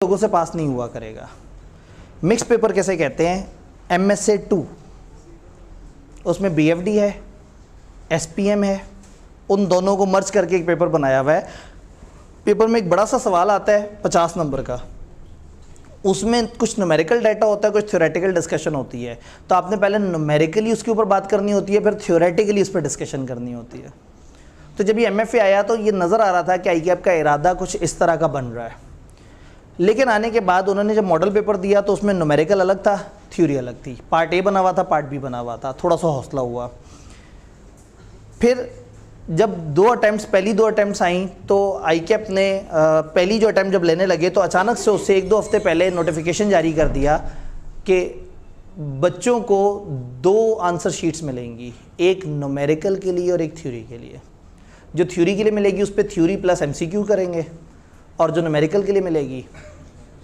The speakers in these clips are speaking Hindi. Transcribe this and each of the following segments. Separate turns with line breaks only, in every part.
लोगों से पास नहीं हुआ करेगा। मिक्स पेपर कैसे कहते हैं? MSA 2, उसमें BFD है, SPM है, उन दोनों को मर्ज करके एक पेपर बनाया हुआ है। पेपर में एक बड़ा सा सवाल आता है 50 नंबर का, उसमें कुछ न्यूमेरिकल डाटा होता है, कुछ थ्योरेटिकल डिस्कशन होती है। तो आपने पहले न्यूमेरिकली उसके ऊपर बात करनी होती है, फिर थ्योरेटिकली उस पर डिस्कशन करनी होती है। तो जब ये MFA आया तो ये नज़र आ रहा था कि ICAP का इरादा कुछ इस तरह का बन रहा है, लेकिन आने के बाद उन्होंने जब मॉडल पेपर दिया तो उसमें न्यूमेरिकल अलग था, थ्योरी अलग थी। पार्ट A बना हुआ था, पार्ट B बना हुआ था। थोड़ा सा हौसला हुआ। फिर जब पहली दो अटैम्प्ट्स आई तो ICAP ने पहली जो अटैम्प्ट जब लेने लगे तो अचानक से उससे 1-2 हफ्ते पहले नोटिफिकेशन जारी कर दिया कि बच्चों को 2 आंसर शीट्स मिलेंगी, एक न्यूमेरिकल के लिए और एक थ्योरी के लिए। जो थ्योरी के लिए मिलेगी उस पर थ्योरी प्लस MCQ करेंगे, और जो न्यूमेरिकल के लिए मिलेगी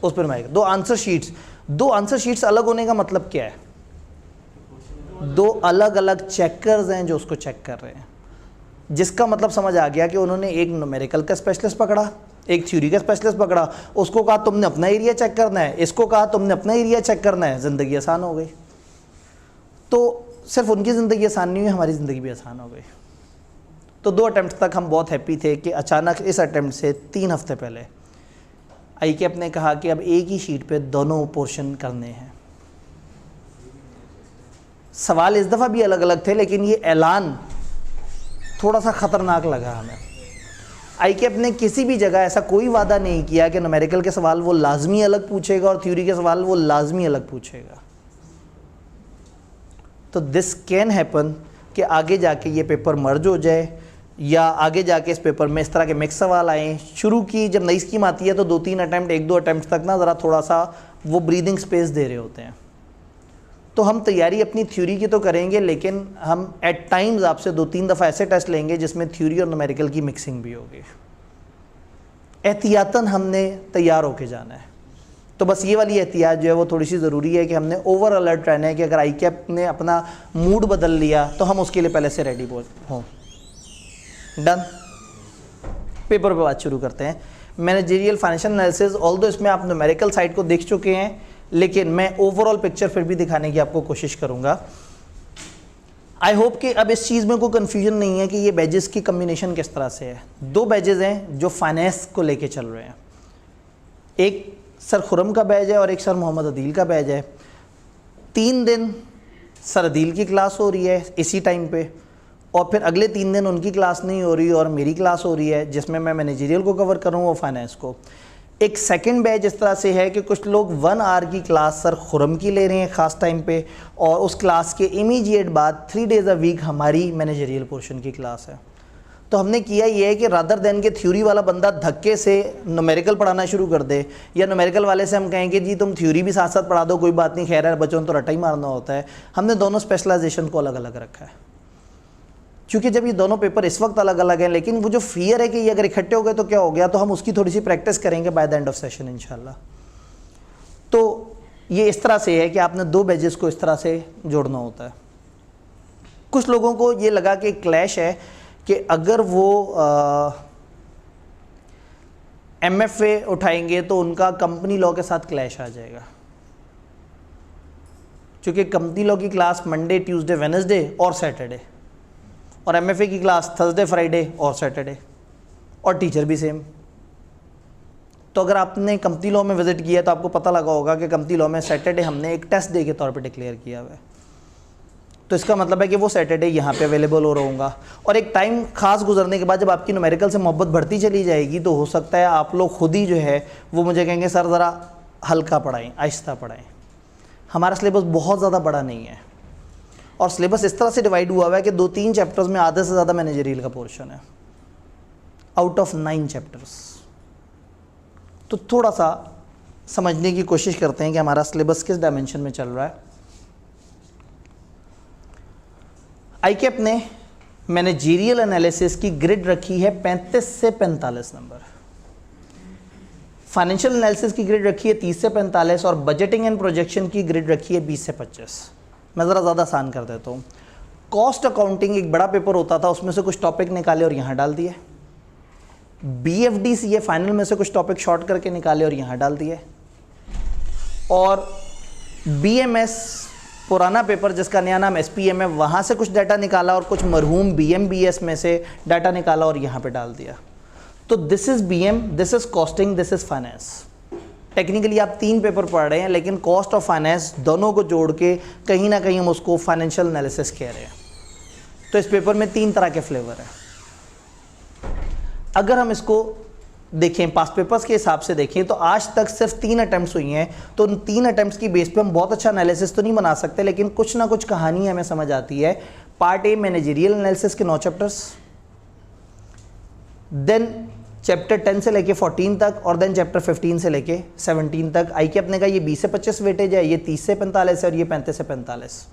उस पर न्यूमेरिकल। 2 आंसर शीट्स अलग होने का मतलब क्या है? 2 अलग अलग चेकर्स हैं जो उसको चेक कर रहे हैं, जिसका मतलब समझ आ गया कि उन्होंने एक न्यूमेरिकल का स्पेशलिस्ट पकड़ा, एक थ्योरी का स्पेशलिस्ट पकड़ा, उसको कहा तुमने अपना एरिया चेक करना है, इसको कहा तुमने अपना एरिया चेक करना है। ज़िंदगी आसान हो गई। तो सिर्फ उनकी ज़िंदगी आसान नहीं हुई, हमारी ज़िंदगी भी आसान हो गई। तो 2 अटैम्प्ट तक हम बहुत हैप्पी थे कि अचानक इस अटैम्प्ट से 3 हफ्ते पहले ICAP ने कहा कि अब एक ही शीट पे दोनों पोर्शन करने हैं। सवाल इस दफ़ा भी अलग अलग थे, लेकिन ये ऐलान थोड़ा सा ख़तरनाक लगा हमें। ICAP ने किसी भी जगह ऐसा कोई वादा नहीं किया कि न्यूमेरिकल के सवाल वो लाजमी अलग पूछेगा और थ्योरी के सवाल वो लाजमी अलग पूछेगा। तो दिस कैन हैपन कि आगे जाके ये पेपर मर्ज हो जाए, या आगे जाके इस पेपर में इस तरह के मिक्स सवाल आए। शुरू की जब नई स्कीम आती है तो 2-3 अटैम्प्ट, 1-2 अटैम्प्ट तक ना ज़रा थोड़ा सा वो ब्रीदिंग स्पेस दे रहे होते हैं। तो हम तैयारी अपनी थ्योरी की तो करेंगे, लेकिन हम एट टाइम्स आपसे 2-3 दफ़ा ऐसे टेस्ट लेंगे जिसमें थ्योरी और न्यूमेरिकल की मिक्सिंग भी होगी। एहतियातन हमने तैयार होके जाना है। तो बस ये वाली एहतियात जो है वो थोड़ी सी ज़रूरी है कि हमने ओवर अलर्ट रहना है कि अगर ICAP ने अपना मूड बदल लिया तो हम उसके लिए पहले से रेडी हों। डन। पेपर पे बात शुरू करते हैं। मैनेजरियल फाइनेंशियल एनालिसिस, ऑल्दो इसमें आप न्यूमेरिकल साइड को देख चुके हैं, लेकिन मैं ओवरऑल पिक्चर फिर भी दिखाने की आपको कोशिश करूंगा। आई होप कि अब इस चीज़ में कोई कन्फ्यूजन नहीं है कि ये बैजेस की कम्बिनेशन किस तरह से है। 2 बैजेस हैं जो फाइनेंस को लेके चल रहे हैं, एक सर खुरम का बैच है और एक सर मोहम्मद अदील का बैच है। 3 दिन सर अदील की क्लास हो रही है इसी टाइम पे, और फिर अगले 3 दिन उनकी क्लास नहीं हो रही और मेरी क्लास हो रही है, जिसमें मैं मैनेजरियल को कवर करूँ और फाइनेंस को। एक सेकंड बैच इस तरह से है कि कुछ लोग 1 आवर की क्लास सर खुरम की ले रहे हैं ख़ास टाइम पे, और उस क्लास के इमीडिएट बाद 3 डेज़ अ वीक हमारी मैनेजरियल पोर्शन की क्लास है। तो हमने किया ये है कि रादर देन के थ्योरी वाला बंदा धक्के से न्यूमेरिकल पढ़ाना शुरू कर दे, या न्यूमेरिकल वाले से हम कहेंगे जी तुम थ्योरी भी साथ साथ पढ़ा दो, कोई बात नहीं, खैर है बच्चों ने तो रटा ही मारना होता है। हमने दोनों स्पेशलाइजेशन को अलग अलग रखा है, क्योंकि जब ये दोनों पेपर इस वक्त अलग अलग हैं, लेकिन वो जो फियर है कि ये अगर इकट्ठे हो गए तो क्या हो गया, तो हम उसकी थोड़ी सी प्रैक्टिस करेंगे by the end of session इंशाल्लाह। तो ये इस तरह से है कि आपने 2 बैचेस को इस तरह से जोड़ना होता है। कुछ लोगों को ये लगा कि क्लैश है कि अगर वो MFA उठाएंगे तो उनका कंपनी लॉ के साथ क्लैश आ जाएगा, क्योंकि कंपनी लॉ की क्लास मंडे, ट्यूसडे, वेडनेसडे और सैटरडे, और MFA की क्लास थर्सडे, फ्राइडे और सैटरडे, और टीचर भी सेम। तो अगर आपने कंपनी लॉ में विजिट किया तो आपको पता लगा होगा कि कंपनी लॉ में सैटरडे हमने एक टेस्ट डे के तौर पे डिक्लेयर किया हुआ है। तो इसका मतलब है कि वो सैटरडे यहाँ पे अवेलेबल हो रहा होगा, और एक टाइम खास गुजरने के बाद जब आपकी न्यूमेरिकल से मोहब्बत बढ़ती चली जाएगी तो हो सकता है आप लोग खुद ही जो है वो मुझे कहेंगे सर ज़रा हल्का पढ़ाएं, आहिस्ता पढ़ाएं। हमारा सिलेबस बहुत ज़्यादा बड़ा नहीं है, और सिलेबस इस तरह से डिवाइड हुआ है कि 2-3 चैप्टर्स में आधे से ज़्यादा मैनेजरियल का पोर्शन है आउट ऑफ 9 चैप्टर्स। तो थोड़ा सा समझने की कोशिश करते हैं कि हमारा सिलेबस किस डायमेंशन में चल रहा है। ICAP ने मैनेजरियल एनालिसिस की ग्रिड रखी है 35 से 45 नंबर, फाइनेंशियल एनालिसिस की ग्रिड रखी है 30 से 45, और बजटिंग एंड प्रोजेक्शन की ग्रिड रखी है 20 से 25। मैं ज़रा ज़्यादा आसान कर देता हूँ। कॉस्ट अकाउंटिंग एक बड़ा पेपर होता था, उसमें से कुछ टॉपिक निकाले और यहाँ डाल दिए। BFD से ये फाइनल में से कुछ टॉपिक शॉर्ट करके निकाले और यहाँ डाल दिए, और BMS पुराना पेपर जिसका नया नाम SPM है, वहाँ से कुछ डाटा निकाला और कुछ मरहूम BMBS में से डाटा निकाला और यहाँ पे डाल दिया। तो this is BM, this is costing, this is finance. Technically आप 3 पेपर पढ़ रहे हैं, लेकिन कॉस्ट और फाइनेंस दोनों को जोड़ के कहीं ना कहीं हम उसको फाइनेंशियल एनालिसिस कह रहे हैं। तो इस पेपर में 3 तरह के फ्लेवर हैं। अगर हम इसको देखें पास्ट पेपर्स के हिसाब से देखें तो आज तक सिर्फ 3 अटेम्प्ट्स हुई हैं, तो उन 3 अटेम्प्ट्स की बेस पे हम बहुत अच्छा एनालिसिस तो नहीं बना सकते, लेकिन कुछ ना कुछ कहानी हमें समझ आती है। पार्ट ए मैनेजरियल एनालिसिस के 9 चैप्टर्स, देन चैप्टर 10 से लेके 14 तक, और देन चैप्टर 15 से लेके 17 तक। आईके अपने का ये 20 से 25 वेटेज है, ये 30 से 45 है, और ये 35 से 45।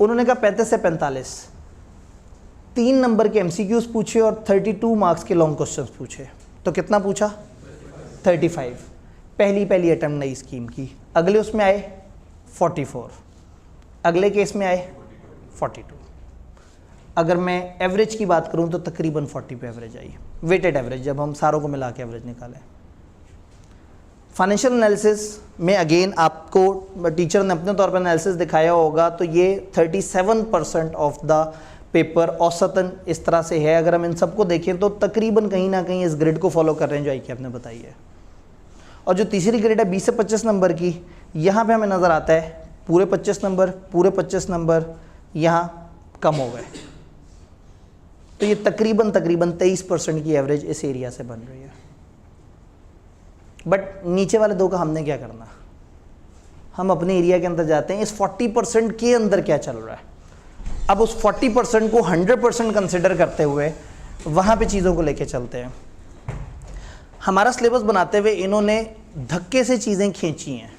उन्होंने कहा 35 से 45 3 नंबर के MCQs पूछे और 32 मार्क्स के लॉन्ग क्वेश्चंस पूछे। तो कितना पूछा? 35। पहली अटेम्प्ट नई स्कीम की। अगले उसमें आए 44, अगले केस में आए 42। अगर मैं एवरेज की बात करूं तो तकरीबन 40 पे एवरेज आई, वेटेड एवरेज, जब हम सारों को मिला के एवरेज निकालें। फाइनेंशियल एनालिसिस में अगेन आपको टीचर ने अपने तौर पर एनालिसिस दिखाया होगा, तो ये 37% ऑफ द पेपर औसतन इस तरह से है। अगर हम इन सबको देखें तो तकरीबन कहीं ना कहीं इस ग्रिड को फॉलो कर रहे हैं जो आईके आपने बताई है। और जो तीसरी ग्रिड है 20 से 25 नंबर की, यहाँ पे हमें नज़र आता है पूरे 25 नंबर, पूरे 25 नंबर यहाँ कम हो गए। तो ये तकरीबन 23% की एवरेज इस एरिया से बन रही है। बट नीचे वाले 2 का हमने क्या करना? हम अपने एरिया के अंदर जाते हैं, इस 40% के अंदर क्या चल रहा है। अब उस 40% को 100% कंसिडर करते हुए वहाँ पे चीज़ों को लेके चलते हैं। हमारा सिलेबस बनाते हुए इन्होंने धक्के से चीज़ें खींची हैं।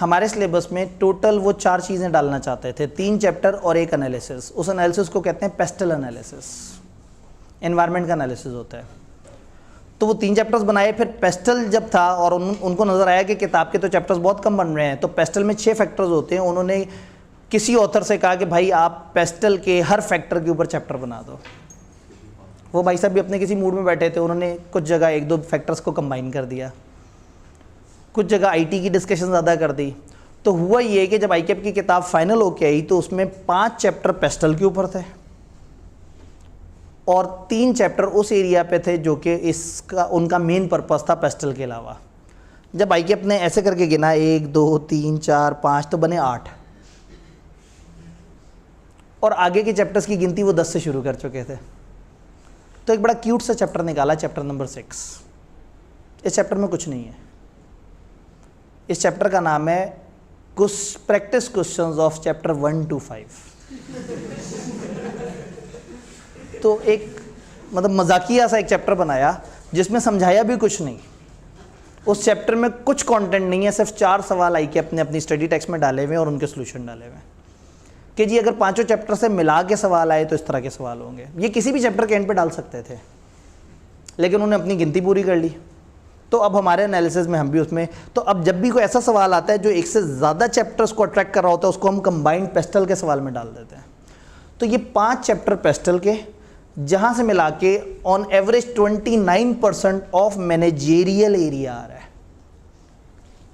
हमारे सिलेबस में टोटल वो 4 चीज़ें डालना चाहते थे, 3 चैप्टर और 1 एनालिसिस। उस एनालिसिस को कहते हैं पेस्टल एनालिसिस, एनवायरनमेंट का एनालिसिस होता है। तो वो 3 चैप्टर्स बनाए, फिर पेस्टल जब था और उनको नज़र आया कि किताब के तो चैप्टर्स बहुत कम बन रहे हैं, तो पेस्टल में 6 फैक्टर्स होते हैं। उन्होंने किसी ऑथर से कहा कि भाई आप पेस्टल के हर फैक्टर के ऊपर चैप्टर बना दो। वो भाई साहब भी अपने किसी मूड में बैठे थे, उन्होंने कुछ जगह 1-2 फैक्टर्स को कंबाइन कर दिया, कुछ जगह आईटी की डिस्कशन ज़्यादा कर दी। तो हुआ ये कि जब आईकेप की किताब फाइनल होके आई तो उसमें 5 चैप्टर पेस्टल के ऊपर थे और 3 चैप्टर उस एरिया पे थे जो कि इसका उनका मेन पर्पस था पेस्टल के अलावा। जब आईकेप ने ऐसे करके गिना 1 2 3 4 5 तो बने 8, और आगे के चैप्टर्स की गिनती वो 10 से शुरू कर चुके थे। तो एक बड़ा क्यूट सा चैप्टर निकाला, चैप्टर नंबर 6। इस चैप्टर में कुछ नहीं है। इस चैप्टर का नाम है practice questions of chapter 1 to 5। तो एक मतलब मजाकिया सा एक चैप्टर बनाया जिसमें समझाया भी कुछ नहीं। उस चैप्टर में कुछ कंटेंट नहीं है, सिर्फ 4 सवाल आई के अपनी स्टडी टेक्स्ट में डाले हुए हैं और उनके सोल्यूशन डाले हुए हैं कि जी अगर 5 चैप्टर से मिला के सवाल आए तो इस तरह के सवाल होंगे। ये किसी भी चैप्टर के एंड पे डाल सकते थे, लेकिन उन्होंने अपनी गिनती पूरी कर ली। तो अब हमारे एनालिसिस में हम भी उसमें, तो अब जब भी कोई ऐसा सवाल आता है जो एक से ज़्यादा चैप्टर्स को अट्रैक्ट कर रहा होता है, उसको हम कंबाइंड पेस्टल के सवाल में डाल देते हैं। तो ये 5 चैप्टर पेस्टल के, जहाँ से मिला के on average 29% of managerial area आ रहा है।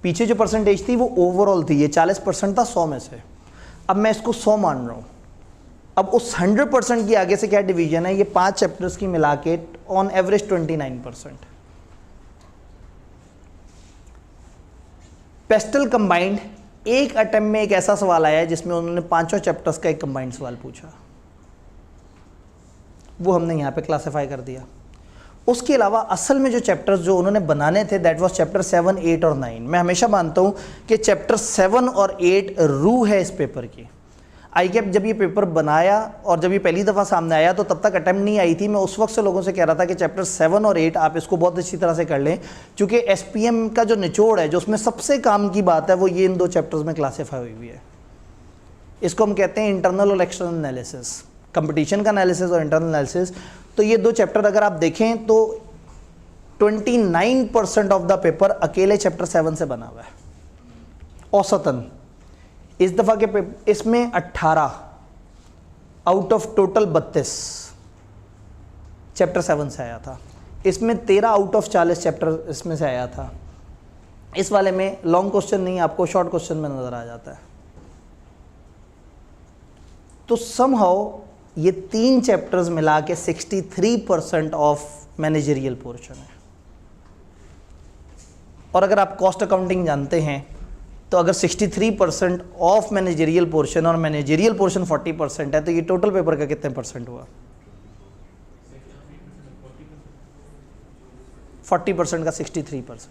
पीछे जो परसेंटेज थी वो ओवरऑल थी, ये 40% था 100 में से। अब मैं इसको 100 मान रहा हूँ। अब उस 100% की आगे से क्या डिवीजन है, ये 5 चैप्टर्स की मिला के ऑन एवरेज 29%। पेस्टल कंबाइंड, एक अटेम्प्ट में एक ऐसा सवाल आया है जिसमें उन्होंने 5 चैप्टर्स का एक कंबाइंड सवाल पूछा, वो हमने यहाँ पे क्लासिफाई कर दिया। उसके अलावा असल में जो चैप्टर्स जो उन्होंने बनाने थे दैट वाज चैप्टर 7, 8 और 9। मैं हमेशा मानता हूँ कि चैप्टर 7 और 8 रूह है इस पेपर की। आईकेप जब ये पेपर बनाया और जब ये पहली दफ़ा सामने आया तो तब तक अटेम्प्ट नहीं आई थी। मैं उस वक्त से लोगों से कह रहा था कि चैप्टर 7 और 8 आप इसको बहुत अच्छी तरह से कर लें, क्योंकि SPM का जो निचोड़ है, जो उसमें सबसे काम की बात है, वो ये इन 2 चैप्टर्स में क्लासीफाई हुई है। इसको हम कहते हैं इंटरनल और एक्सटर्नल एनालिसिस, कंपटीशन का एनालिसिस और इंटरनल एनालिसिस। तो ये 2 चैप्टर अगर आप देखें तो 29% ऑफ द पेपर अकेले चैप्टर 7 से बना हुआ है औसतन। इस दफ़ा के इसमें 18 आउट ऑफ टोटल 32 चैप्टर 7 से आया था। इसमें 13 आउट ऑफ 40 चैप्टर इसमें से आया था। इस वाले में लॉन्ग क्वेश्चन नहीं, आपको शॉर्ट क्वेश्चन में नज़र आ जाता है। तो समहाउ ये 3 चैप्टर्स मिला के 63% ऑफ मैनेजरियल पोर्शन है। और अगर आप कॉस्ट अकाउंटिंग जानते हैं तो अगर 63% ऑफ मैनेजरियल पोर्शन और मैनेजरियल पोर्शन 40% है तो ये टोटल पेपर का कितने परसेंट हुआ? 40% का 63%,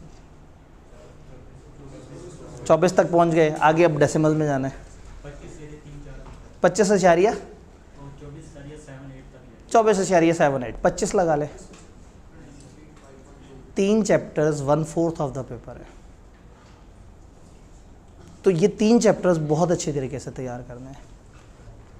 24 तक पहुंच गए। आगे अब डेसिमल में जाना है। 25.78 25 लगा ले। 3 चैप्टर्स 1/4 ऑफ द पेपर है। तो ये 3 चैप्टर्स बहुत अच्छे तरीके से तैयार करने हैं,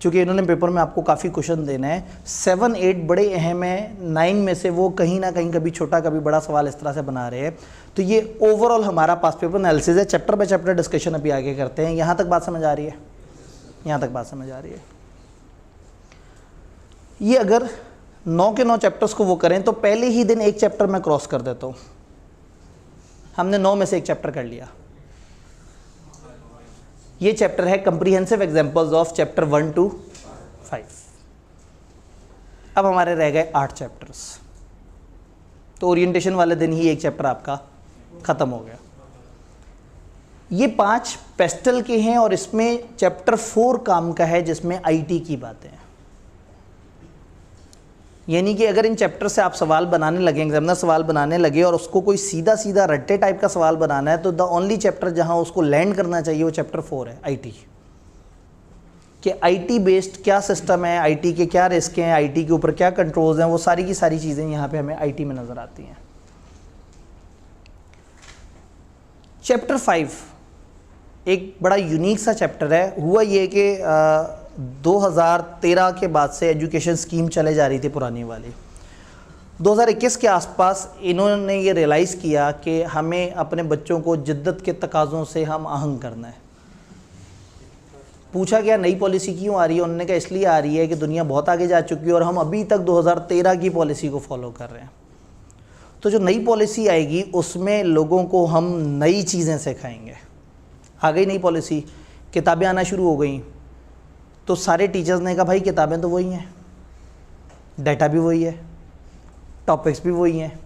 क्योंकि इन्होंने पेपर में आपको काफ़ी क्वेश्चन देना है। 7, 8 बड़े अहम हैं, 9 में से वो कहीं ना कहीं कभी छोटा कभी बड़ा सवाल इस तरह से बना रहे हैं। तो ये ओवरऑल हमारा पास पेपर एनालिसिस है। चैप्टर बाय चैप्टर डिस्कशन अभी आगे करते हैं। यहाँ तक बात समझ आ रही है? यहाँ तक बात समझ आ रही है? ये अगर 9 के 9 चैप्टर्स को वो करें तो पहले ही दिन एक चैप्टर मैं क्रॉस कर देता हूँ। हमने 9 में से एक चैप्टर कर लिया। ये चैप्टर है comprehensive examples of chapter 1 to 5। अब हमारे रह गए 8 चैप्टर्स। तो ओरिएंटेशन वाले दिन ही एक चैप्टर आपका खत्म हो गया। ये 5 पेस्टल के हैं और इसमें चैप्टर 4 काम का है, जिसमें आईटी की बातें हैं। यानी कि अगर इन चैप्टर से आप सवाल बनाने लगे, एग्जामिनर सवाल बनाने लगे और उसको कोई सीधा सीधा रट्टे टाइप का सवाल बनाना है, तो द ओनली चैप्टर जहां उसको लैंड करना चाहिए वो चैप्टर 4 है, आईटी। कि आईटी बेस्ड क्या सिस्टम है, आईटी के क्या रिस्क हैं, आईटी के ऊपर क्या कंट्रोल्स हैं, वो सारी की सारी चीज़ें यहाँ पे हमें आईटी में नज़र आती हैं। चैप्टर 5 एक बड़ा यूनिक सा चैप्टर है। हुआ ये कि 2013 के बाद से एजुकेशन स्कीम चले जा रही थी पुरानी वाली। 2021 के आसपास इन्होंने ये रियलाइज़ किया कि हमें अपने बच्चों को जिद्दत के तकाज़ों से हम आहंग करना है। पूछा गया नई पॉलिसी क्यों आ रही है? उन्होंने कहा इसलिए आ रही है कि दुनिया बहुत आगे जा चुकी है और हम अभी तक 2013 की पॉलिसी को फॉलो कर रहे हैं। तो जो नई पॉलिसी आएगी उसमें लोगों को हम नई चीज़ें सिखाएंगे। आ गई नई पॉलिसी, किताबें आना शुरू हो गई, तो सारे टीचर्स ने कहा भाई किताबें तो वही हैं, डाटा भी वही है, टॉपिक्स भी वही हैं,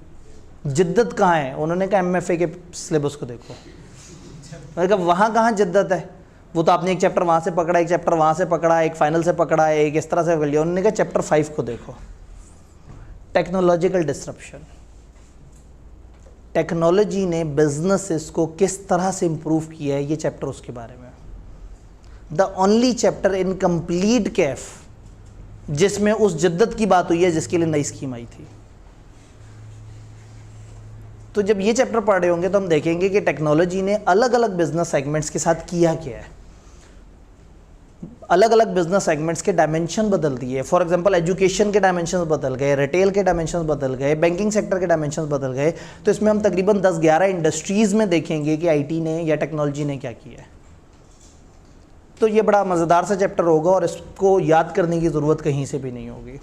जिद्दत कहाँ है? उन्होंने कहा एमएफए के सिलेबस को देखो। मैंने कहा वहाँ कहाँ जिद्दत है? वो तो आपने एक चैप्टर वहाँ से पकड़ा, एक चैप्टर वहाँ से पकड़ा, एक फाइनल से पकड़ा, एक इस तरह से कर लिया। उन्होंने कहा चैप्टर 5 को देखो, टेक्नोलॉजिकल डिस्ट्रप्शन। टेक्नोलॉजी ने बिजनेसेस को किस तरह से इम्प्रूव किया है, ये चैप्टर उसके बारे में। The only chapter in complete Kaif जिसमें उस जिद्दत की बात हुई है जिसके लिए नई स्कीम आई थी। तो जब ये चैप्टर पढ़ रहे होंगे तो हम देखेंगे कि टेक्नोलॉजी ने अलग अलग बिजनेस सेगमेंट्स के साथ किया क्या है। अलग अलग बिजनेस सेगमेंट्स के डायमेंशन बदल दिए। फॉर एग्जांपल एजुकेशन के डायमेंशंस बदल गए, रिटेल के डायमेंशंस बदल गए, बैंकिंग सेक्टर के डायमेंशंस बदल गए। तो इसमें हम तकरीबन 10-11 इंडस्ट्रीज़ में देखेंगे कि आईटी ने या टेक्नोलॉजी ने क्या किया है। तो ये बड़ा मज़ेदार सा चैप्टर होगा और इसको याद करने की ज़रूरत कहीं से भी नहीं होगी।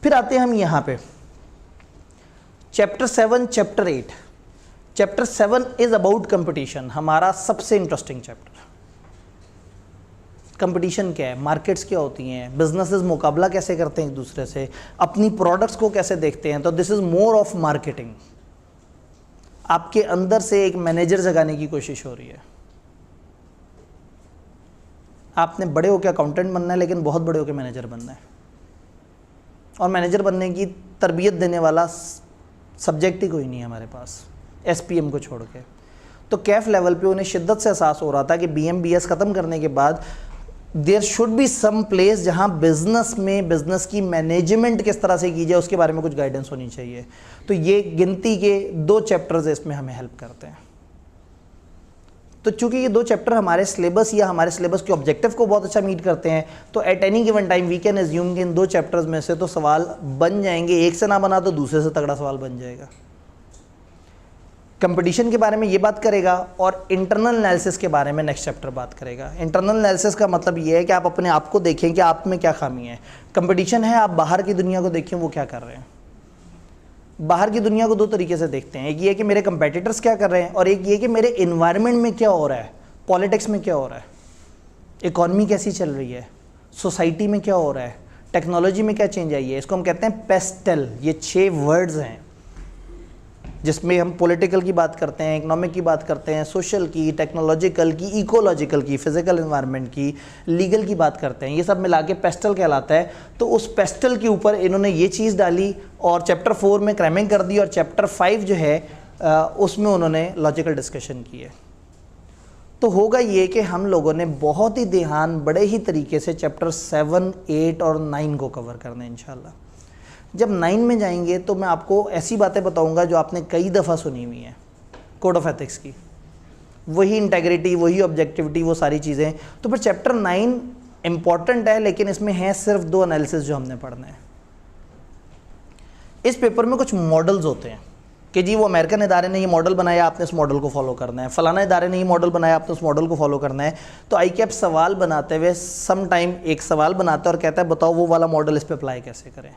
फिर आते हैं हम यहाँ पे chapter 7, chapter 8। Chapter 7 is about competition, हमारा सबसे इंटरेस्टिंग चैप्टर। कंपटीशन क्या है, मार्केट्स क्या होती हैं, बिजनेसेस मुकाबला कैसे करते हैं एक दूसरे से, अपनी प्रोडक्ट्स को कैसे देखते हैं। तो this is more of marketing. आपके अंदर से एक मैनेजर जगाने की कोशिश हो रही है। आपने बड़े होकर अकाउंटेंट बनना है, लेकिन बहुत बड़े होकर मैनेजर बनना है। और मैनेजर बनने की तरबियत देने वाला सब्जेक्ट ही कोई नहीं है हमारे पास, एसपीएम को छोड़ के। तो कैफ लेवल पे उन्हें शिद्दत से एहसास हो रहा था कि बीएमबीएस ख़त्म करने के बाद there should be some place जहाँ बिज़नेस में बिज़नेस की मैनेजमेंट किस तरह से की जाए उसके बारे में कुछ गाइडेंस होनी चाहिए। तो ये गिनती के 2 चैप्टर्स इसमें हमें हेल्प करते हैं। तो चूंकि ये 2 चैप्टर हमारे सिलेबस या हमारे सिलेबस के ऑब्जेक्टिव को बहुत अच्छा मीट करते हैं, तो at any given time we can assume कि इन 2 चैप्टर्स में से तो सवाल बन जाएंगे। एक से ना बना तो दूसरे से तगड़ा सवाल बन जाएगा। कंपटीशन के बारे में ये बात करेगा और इंटरनल एनालिसिस के बारे में नेक्स्ट चैप्टर बात करेगा। इंटरनल एनालिसिस का मतलब ये है कि आप अपने आप को देखें कि आप में क्या खामी है। कंपटीशन है, आप बाहर की दुनिया को देखें वो क्या कर रहे हैं। बाहर की दुनिया को दो तरीके से देखते हैं, एक ये कि मेरे कंपेटिटर्स क्या कर रहे हैं और एक ये कि मेरे इन्वायरमेंट में क्या हो रहा है, पॉलिटिक्स में क्या हो रहा है, इकॉनमी कैसी चल रही है, सोसाइटी में क्या हो रहा है, टेक्नोलॉजी में क्या चेंज आई है। इसको हम कहते हैं पेस्टल। ये 6 वर्ड्स हैं जिसमें हम पॉलिटिकल की बात करते हैं, इकोनॉमिक की बात करते हैं, सोशल की, टेक्नोलॉजिकल की, इकोलॉजिकल की, फिजिकल एनवायरनमेंट की, लीगल की बात करते हैं। ये सब मिला के पेस्टल कहलाता है। तो उस पेस्टल के ऊपर इन्होंने ये चीज़ डाली और चैप्टर 4 में क्रैमिंग कर दी और चैप्टर 5 जो है उसमें उन्होंने लॉजिकल डिस्कशन की है। तो होगा ये कि हम लोगों ने बहुत ही ध्यान बड़े ही तरीके से चैप्टर 7, 8 और 9 को कवर करना है इंशाल्लाह। जब 9 में जाएंगे तो मैं आपको ऐसी बातें बताऊंगा जो आपने कई दफ़ा सुनी हुई हैं कोड ऑफ एथिक्स की, वही इंटेग्रिटी, वही ऑब्जेक्टिविटी, वो सारी चीज़ें। तो फिर चैप्टर 9 इम्पॉर्टेंट है, लेकिन इसमें है सिर्फ 2 एनालिसिस जो हमने पढ़ना है। इस पेपर में कुछ मॉडल्स होते हैं कि जी वो अमेरिकन इदारे ने ये मॉडल बनाया, आपने उस मॉडल को फॉलो करना है, फलाना इदारे ने ये मॉडल बनाया, आपने उस मॉडल को फॉलो करना है। तो ICAP सवाल बनाते हुए सम टाइम एक सवाल बनाता है और कहता है बताओ वो वाला मॉडल इस पर अप्लाई कैसे करें।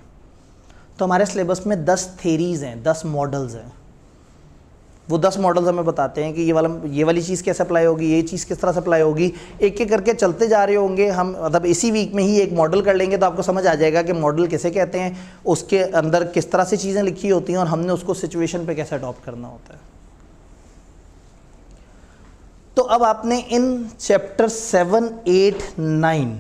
तो हमारे सिलेबस में 10 थेरीज़ हैं, 10 मॉडल्स हैं। वो 10 मॉडल्स हमें बताते हैं कि ये वाली चीज़ कैसे अप्लाई होगी, ये चीज़ किस तरह से अप्लाई होगी। एक एक करके चलते जा रहे होंगे हम, मतलब इसी वीक में ही एक मॉडल कर लेंगे तो आपको समझ आ जाएगा कि मॉडल किसे कहते हैं, उसके अंदर किस तरह से चीज़ें लिखी होती हैं और हमने उसको सिचुएशन पे कैसे अडॉप्ट करना होता है। तो अब आपने इन चैप्टर 7, 8, 9,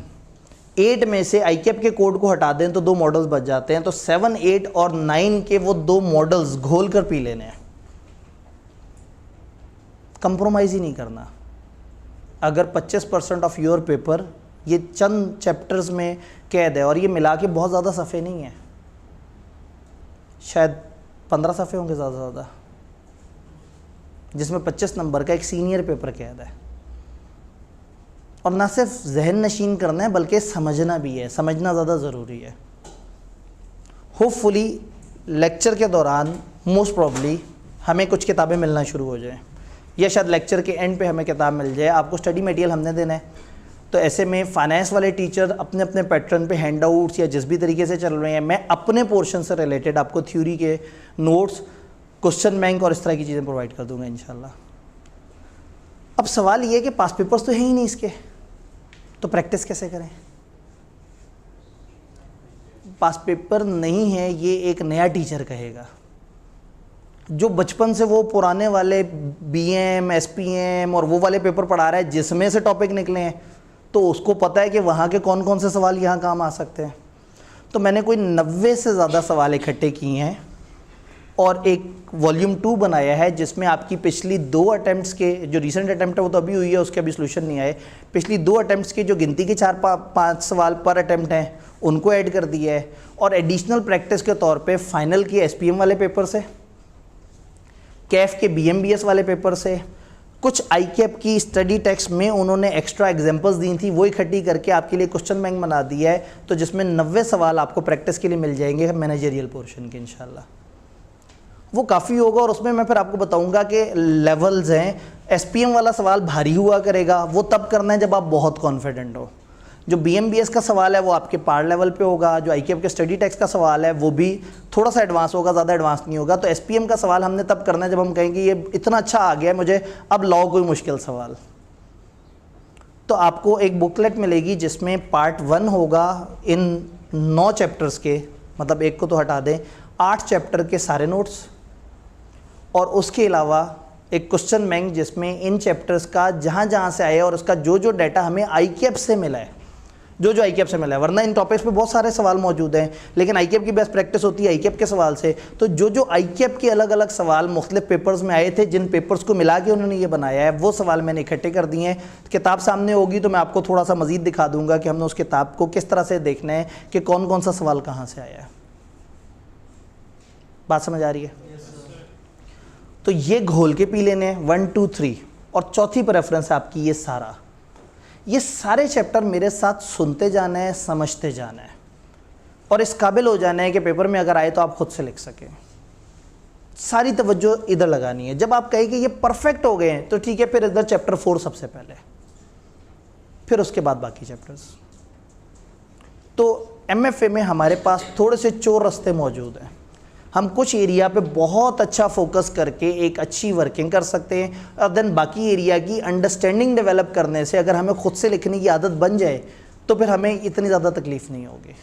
8 में से ICAP के कोड को हटा दें तो 2 मॉडल्स बच जाते हैं। तो 7, 8 और 9 के वो 2 मॉडल्स घोल कर पी लेने हैं, कंप्रोमाइज़ ही नहीं करना। अगर 25% ऑफ योर पेपर ये चंद चैप्टर्स में कैद है, और ये मिला के बहुत ज़्यादा सफ़े नहीं है, शायद 15 सफ़े होंगे ज़्यादा से ज़्यादा, जिसमें 25 नंबर का एक सीनियर पेपर कैद है। और ना सिर्फ जहन नशीन करना है बल्कि समझना भी है, समझना ज़्यादा ज़रूरी है। होपफुली लेक्चर के दौरान मोस्ट प्रॉब्ली हमें कुछ किताबें मिलना शुरू हो जाए, या शायद लेक्चर के एंड पे हमें किताब मिल जाए। आपको स्टडी मटेरियल हमने देना है, तो ऐसे में फाइनेंस वाले टीचर अपने अपने पैटर्न पे हैंडआउट्स या जिस भी तरीके से चल रहे हैं, मैं अपने पोर्शन से रिलेटेड आपको थ्योरी के नोट्स, क्वेश्चन बैंक और इस तरह की चीज़ें प्रोवाइड कर दूंगा इंशाल्लाह। अब सवाल ये है कि पास पेपर्स तो है ही नहीं इसके, तो प्रैक्टिस कैसे करें। पास पेपर नहीं है ये एक नया टीचर कहेगा, जो बचपन से वो पुराने वाले BM, SPM और वो वाले पेपर पढ़ा रहा है जिसमें से टॉपिक निकले हैं, तो उसको पता है कि वहाँ के कौन कौन से सवाल यहाँ काम आ सकते हैं। तो मैंने कोई 90 से ज़्यादा सवाल इकट्ठे किए हैं और एक वॉल्यूम 2 बनाया है जिसमें आपकी पिछली 2 अटैम्प्ट्स के, जो रीसेंट अटैम्प्ट है वो तो अभी हुई है, उसके अभी सोल्यूशन नहीं आए, पिछली 2 अटैम्प्ट्स के जो गिनती के 4-5 सवाल पर अटैम्प्ट हैं उनको ऐड कर दिया है, और एडिशनल प्रैक्टिस के तौर पे फाइनल के SPM वाले पेपर से, कैफ के BMBS वाले पेपर से, कुछ ICAP की स्टडी टेक्स्ट में उन्होंने एक्स्ट्रा एग्जांपल्स दी थी, वो इकट्ठी करके आपके लिए क्वेश्चन बैंक बना दिया है। तो जिसमें 90 सवाल आपको प्रैक्टिस के लिए मिल जाएंगे मैनेजरियल पोर्शन के इंशाल्लाह। वो काफ़ी होगा, और उसमें मैं फिर आपको बताऊंगा कि लेवल्स हैं। SPM वाला सवाल भारी हुआ करेगा, वो तब करना है जब आप बहुत कॉन्फिडेंट हो। जो BMBS का सवाल है वो आपके पार लेवल पे होगा, जो ICAP के स्टडी टेक्स्ट का सवाल है वो भी थोड़ा सा एडवांस होगा, ज़्यादा एडवांस नहीं होगा। तो SPM का सवाल हमने तब करना है जब हम कहेंगे ये इतना अच्छा आ गया मुझे, अब लाओ कोई मुश्किल सवाल। तो आपको एक बुकलेट मिलेगी जिसमें पार्ट 1 होगा इन 9 चैप्टर्स के, मतलब एक को तो हटा दें, 8 चैप्टर के सारे नोट्स, और उसके अलावा एक क्वेश्चन बैंक जिसमें इन चैप्टर्स का जहाँ जहाँ से आया और उसका जो जो डाटा हमें ICAP से मिला है, जो जो ICAP से मिला है, वरना इन टॉपिक्स पे बहुत सारे सवाल मौजूद हैं, लेकिन ICAP की बेस्ट प्रैक्टिस होती है ICAP के सवाल से। तो जो जो ICAP के अलग अलग सवाल मुख्तलिफ पेपर्स में आए थे, जिन पेपर्स को मिला के उन्होंने ये बनाया है, वो सवाल मैंने इकट्ठे कर दिए हैं। किताब सामने होगी तो मैं आपको थोड़ा सा मज़ीद दिखा दूंगा कि हमने उस किताब को किस तरह से देखना है कि कौन कौन सा सवाल कहाँ से आया है। बात समझ आ रही है? तो ये घोल के पी लेने 1, 2, 3, और चौथी प्रेफरेंस आपकी ये सारे चैप्टर मेरे साथ सुनते जाना है, समझते जाना है, और इस काबिल हो जाना है कि पेपर में अगर आए तो आप खुद से लिख सकें। सारी तवज्जो इधर लगानी है। जब आप कहें कि ये परफेक्ट हो गए हैं तो ठीक है, फिर इधर चैप्टर 4 सबसे पहले, फिर उसके बाद बाकी चैप्टर्स। तो MFA में हमारे पास थोड़े से चोर रास्ते मौजूद हैं। हम कुछ एरिया पे बहुत अच्छा फोकस करके एक अच्छी वर्किंग कर सकते हैं, और देन बाकी एरिया की अंडरस्टैंडिंग डेवलप करने से अगर हमें खुद से लिखने की आदत बन जाए तो फिर हमें इतनी ज़्यादा तकलीफ नहीं होगी।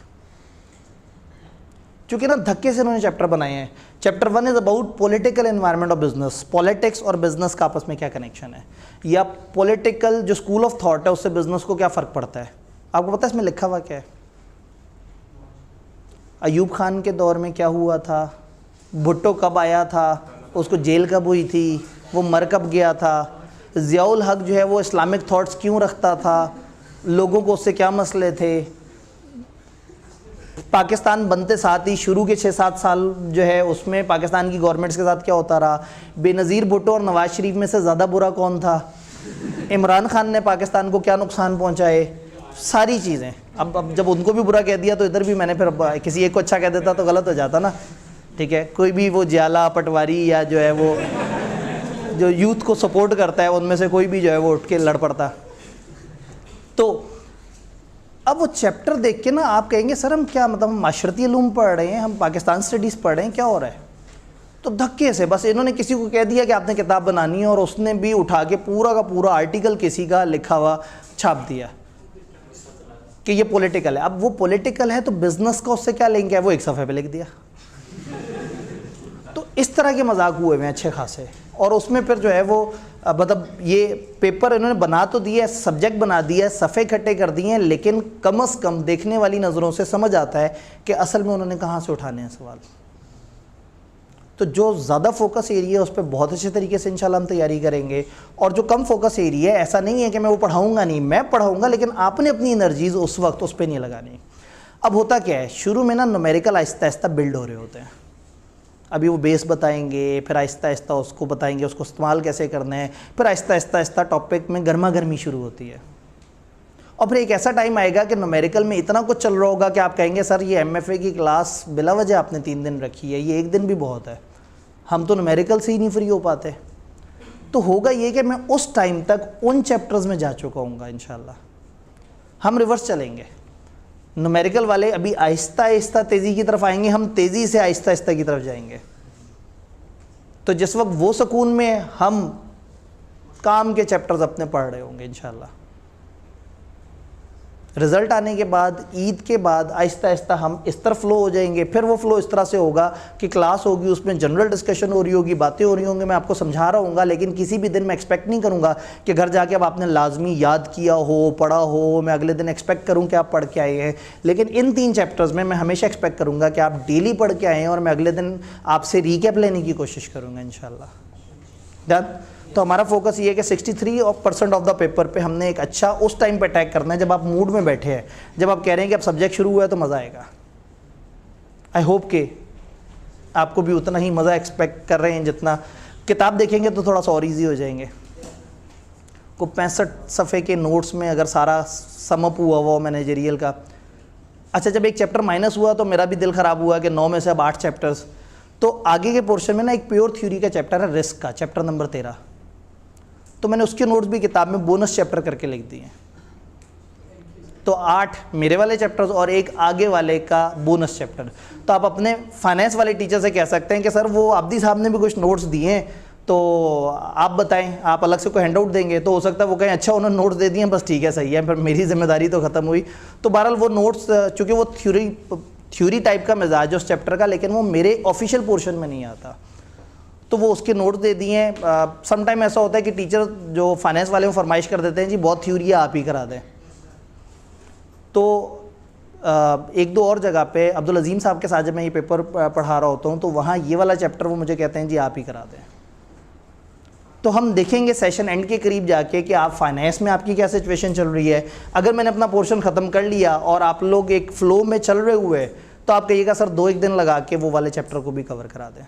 क्योंकि ना धक्के से उन्होंने चैप्टर बनाए हैं। Chapter 1 is about political environment of business, politics और बिजनेस का आपस में क्या कनेक्शन है, या पॉलिटिकल जो स्कूल ऑफ थॉट है उससे बिजनेस को क्या फ़र्क पड़ता है। आपको पता है इसमें लिखा हुआ क्या है? अयूब खान के दौर में क्या हुआ था, भुट्टो कब आया था, उसको जेल कब हुई थी, वो मर कब गया था, ज़ियाउल हक जो है वो इस्लामिक थॉट्स क्यों रखता था, लोगों को उससे क्या मसले थे, पाकिस्तान बनते साथ ही शुरू के 6-7 साल जो है उसमें पाकिस्तान की गवर्नमेंट्स के साथ क्या होता रहा, बेनज़ीर भुट्टो और नवाज शरीफ में से ज़्यादा बुरा कौन था, इमरान खान ने पाकिस्तान को क्या नुकसान पहुंचाए, सारी चीज़ें। अब जब उनको भी बुरा कह दिया तो इधर भी मैंने फिर किसी एक को अच्छा कह देता तो गलत हो जाता ना, ठीक है। कोई भी वो जियाला पटवारी या जो है वो जो यूथ को सपोर्ट करता है उनमें से कोई भी जो है वो उठ के लड़ पड़ता। तो अब वो चैप्टर देख के ना आप कहेंगे सर हम क्या, मतलब हम माशरती इल्म पढ़ रहे हैं, हम पाकिस्तान स्टडीज़ पढ़ रहे हैं, क्या हो रहा है। तो धक्के से बस इन्होंने किसी को कह दिया कि आपने किताब बनानी है और उसने भी उठा के पूरा का पूरा आर्टिकल किसी का लिखा हुआ छाप दिया कि ये पॉलिटिकल है। अब वो पॉलिटिकल है तो बिजनेस का उससे क्या लिंक है, वो एक सफ़े पे लिख दिया। तो इस तरह के मजाक हुए हैं अच्छे खासे, और उसमें फिर जो है वो मतलब ये पेपर इन्होंने बना तो दिया, सब्जेक्ट बना दिया, सफ़े इकट्ठे कर दिए हैं, लेकिन कम से कम देखने वाली नज़रों से समझ आता है कि असल में उन्होंने कहाँ से उठाने हैं सवाल। तो जो ज़्यादा फोकस एरिया है उस पर बहुत अच्छे तरीके से इंशाल्लाह हम तैयारी करेंगे, और जो कम फोकस एरिया है ऐसा नहीं है कि मैं वो पढ़ाऊँगा नहीं, मैं पढ़ाऊँगा, लेकिन आपने अपनी एनर्जीज़ उस वक्त उस पर नहीं लगानी। अब होता क्या है, शुरू में ना न्यूमेरिकल आहिस्ता आहिस्ता बिल्ड हो रहे होते हैं। अभी वो बेस बताएंगे, फिर आहिस्ता आहिस्ता उसको बताएंगे उसको इस्तेमाल कैसे करना है, फिर आहिस्ता आहिस्ता आहिस्ता टॉपिक में गर्मा गर्मी शुरू होती है, और फिर एक ऐसा टाइम आएगा कि न्यूमेरिकल में इतना कुछ चल रहा होगा कि आप कहेंगे सर ये MFA की क्लास बिला वजह आपने 3 दिन रखी है, ये 1 दिन भी बहुत है, हम तो न्यूमेरिकल से ही नहीं फ्री हो पाते। तो होगा ये कि मैं उस टाइम तक उन चैप्टर्स में जा चुका हूँगा इंशाल्लाह। हम रिवर्स चलेंगे, न्यूमेरिकल वाले अभी आहिस्ता आहिस्ता तेज़ी की तरफ आएंगे, हम तेज़ी से आहिस्ता आहिस्ता की तरफ जाएंगे। तो जिस वक्त वो सुकून में हम काम के चैप्टर्स अपने पढ़ रहे होंगे इंशाल्लाह, रिज़ल्ट आने के बाद, ईद के बाद आहिस्ता आहिस्ता हम इस तरफ फ़्लो हो जाएंगे। फिर वो फ़्लो इस तरह से होगा कि क्लास होगी, उसमें जनरल डिस्कशन हो रही होगी, बातें हो रही होंगी, मैं आपको समझा रहा हूँगा, लेकिन किसी भी दिन मैं एक्सपेक्ट नहीं करूँगा कि घर जाके अब आपने लाजमी याद किया हो, पढ़ा हो, मैं अगले दिन एक्सपेक्ट करूँ कि आप पढ़ के आए हैं। लेकिन इन 3 चैप्टर्स में मैं हमेशा एक्सपेक्ट करूँगा कि आप डेली पढ़ के आए हैं, और मैं अगले दिन आपसे रिकैप लेने की कोशिश करूँगा इंशाल्लाह। डन। तो हमारा फोकस ये है कि 63% ऑफ द पेपर पे हमने एक अच्छा उस टाइम पे अटैक करना है जब आप मूड में बैठे हैं, जब आप कह रहे हैं कि अब सब्जेक्ट शुरू हुआ है तो मज़ा आएगा। आई होप कि आपको भी उतना ही मज़ा एक्सपेक्ट कर रहे हैं जितना किताब देखेंगे तो थोड़ा सा और ईजी हो जाएंगे। को 65 सफ़े के नोट्स में अगर सारा समअप हुआ वो मैनेजरियल का, अच्छा जब एक चैप्टर माइनस हुआ तो मेरा भी दिल ख़राब हुआ कि 9 में से अब 8 चैप्टर्स। तो आगे के पोर्शन में ना एक प्योर थ्योरी का चैप्टर है रिस्क का, चैप्टर नंबर 13, तो मैंने उसके नोट्स भी किताब में बोनस चैप्टर करके लिख दिए। तो 8 मेरे वाले चैप्टर्स और एक आगे वाले का बोनस चैप्टर। तो आप अपने फाइनेंस वाले टीचर से कह सकते हैं कि सर वो आब्दी साहब ने भी कुछ नोट्स दिए हैं तो आप बताएं, आप अलग से कोई हैंड आउट देंगे, तो हो सकता है वो कहें अच्छा उन्होंने नोट्स दे दिए हैं, बस ठीक है सही है, फिर मेरी जिम्मेदारी तो ख़त्म हुई। तो बहरहाल वो नोट्स चूँकि वो थ्योरी टाइप का मिजाज है उस चैप्टर का, लेकिन वो मेरे ऑफिशियल पोर्शन में नहीं आता, तो वो उसके नोट्स दे दिए हैं। सम टाइम ऐसा होता है कि टीचर जो फाइनेंस वाले वो फरमाइश कर देते हैं जी बहुत थ्योरी आप ही करा दें। तो 1-2 और जगह पे अब्दुल अजीम साहब के साथ जब मैं ये पेपर पढ़ा रहा होता हूँ तो वहाँ ये वाला चैप्टर वो मुझे कहते हैं जी आप ही करा दें। तो हम देखेंगे सेशन एंड के करीब जाके कि आप फाइनेंस में आपकी क्या सिचुएशन चल रही है। अगर मैंने अपना पोर्शन ख़त्म कर लिया और आप लोग एक फ़्लो में चल रहे हुए तो आप कहिएगा सर 2-1 दिन लगा के वो वाले चैप्टर को भी कवर करा दें।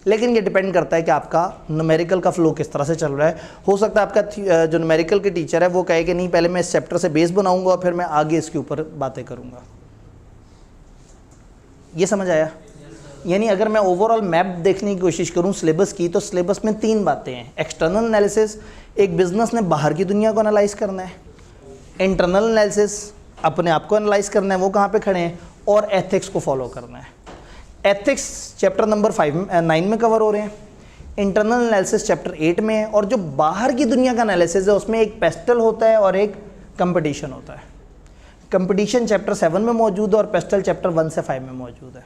लेकिन ये डिपेंड करता है कि आपका न्यूमेरिकल का फ़्लो किस तरह से चल रहा है। हो सकता है आपका जो न्यूमेरिकल के टीचर है वो कहे कि नहीं पहले मैं इस चैप्टर से बेस बनाऊंगा और फिर मैं आगे इसके ऊपर बातें करूंगा। ये समझ आया? यानी अगर मैं ओवरऑल मैप देखने की कोशिश करूं सिलेबस की, तो सिलेबस में 3 बातें हैं। एक्सटर्नल एनालिसिस, एक बिजनेस ने बाहर की दुनिया को एनालाइज करना है। इंटरनल एनालिसिस, अपने आप को एनालाइज करना है वो कहाँ पे खड़े हैं, और एथिक्स को फॉलो करना है। एथिक्स चैप्टर नंबर 9 में कवर हो रहे हैं, इंटरनल एनालिसिस चैप्टर 8 में है, और जो बाहर की दुनिया का एनालिसिस है उसमें एक पेस्टल होता है और एक कंपटीशन होता है। कंपटीशन चैप्टर 7 में मौजूद है और पेस्टल चैप्टर 1 से 5 में मौजूद है।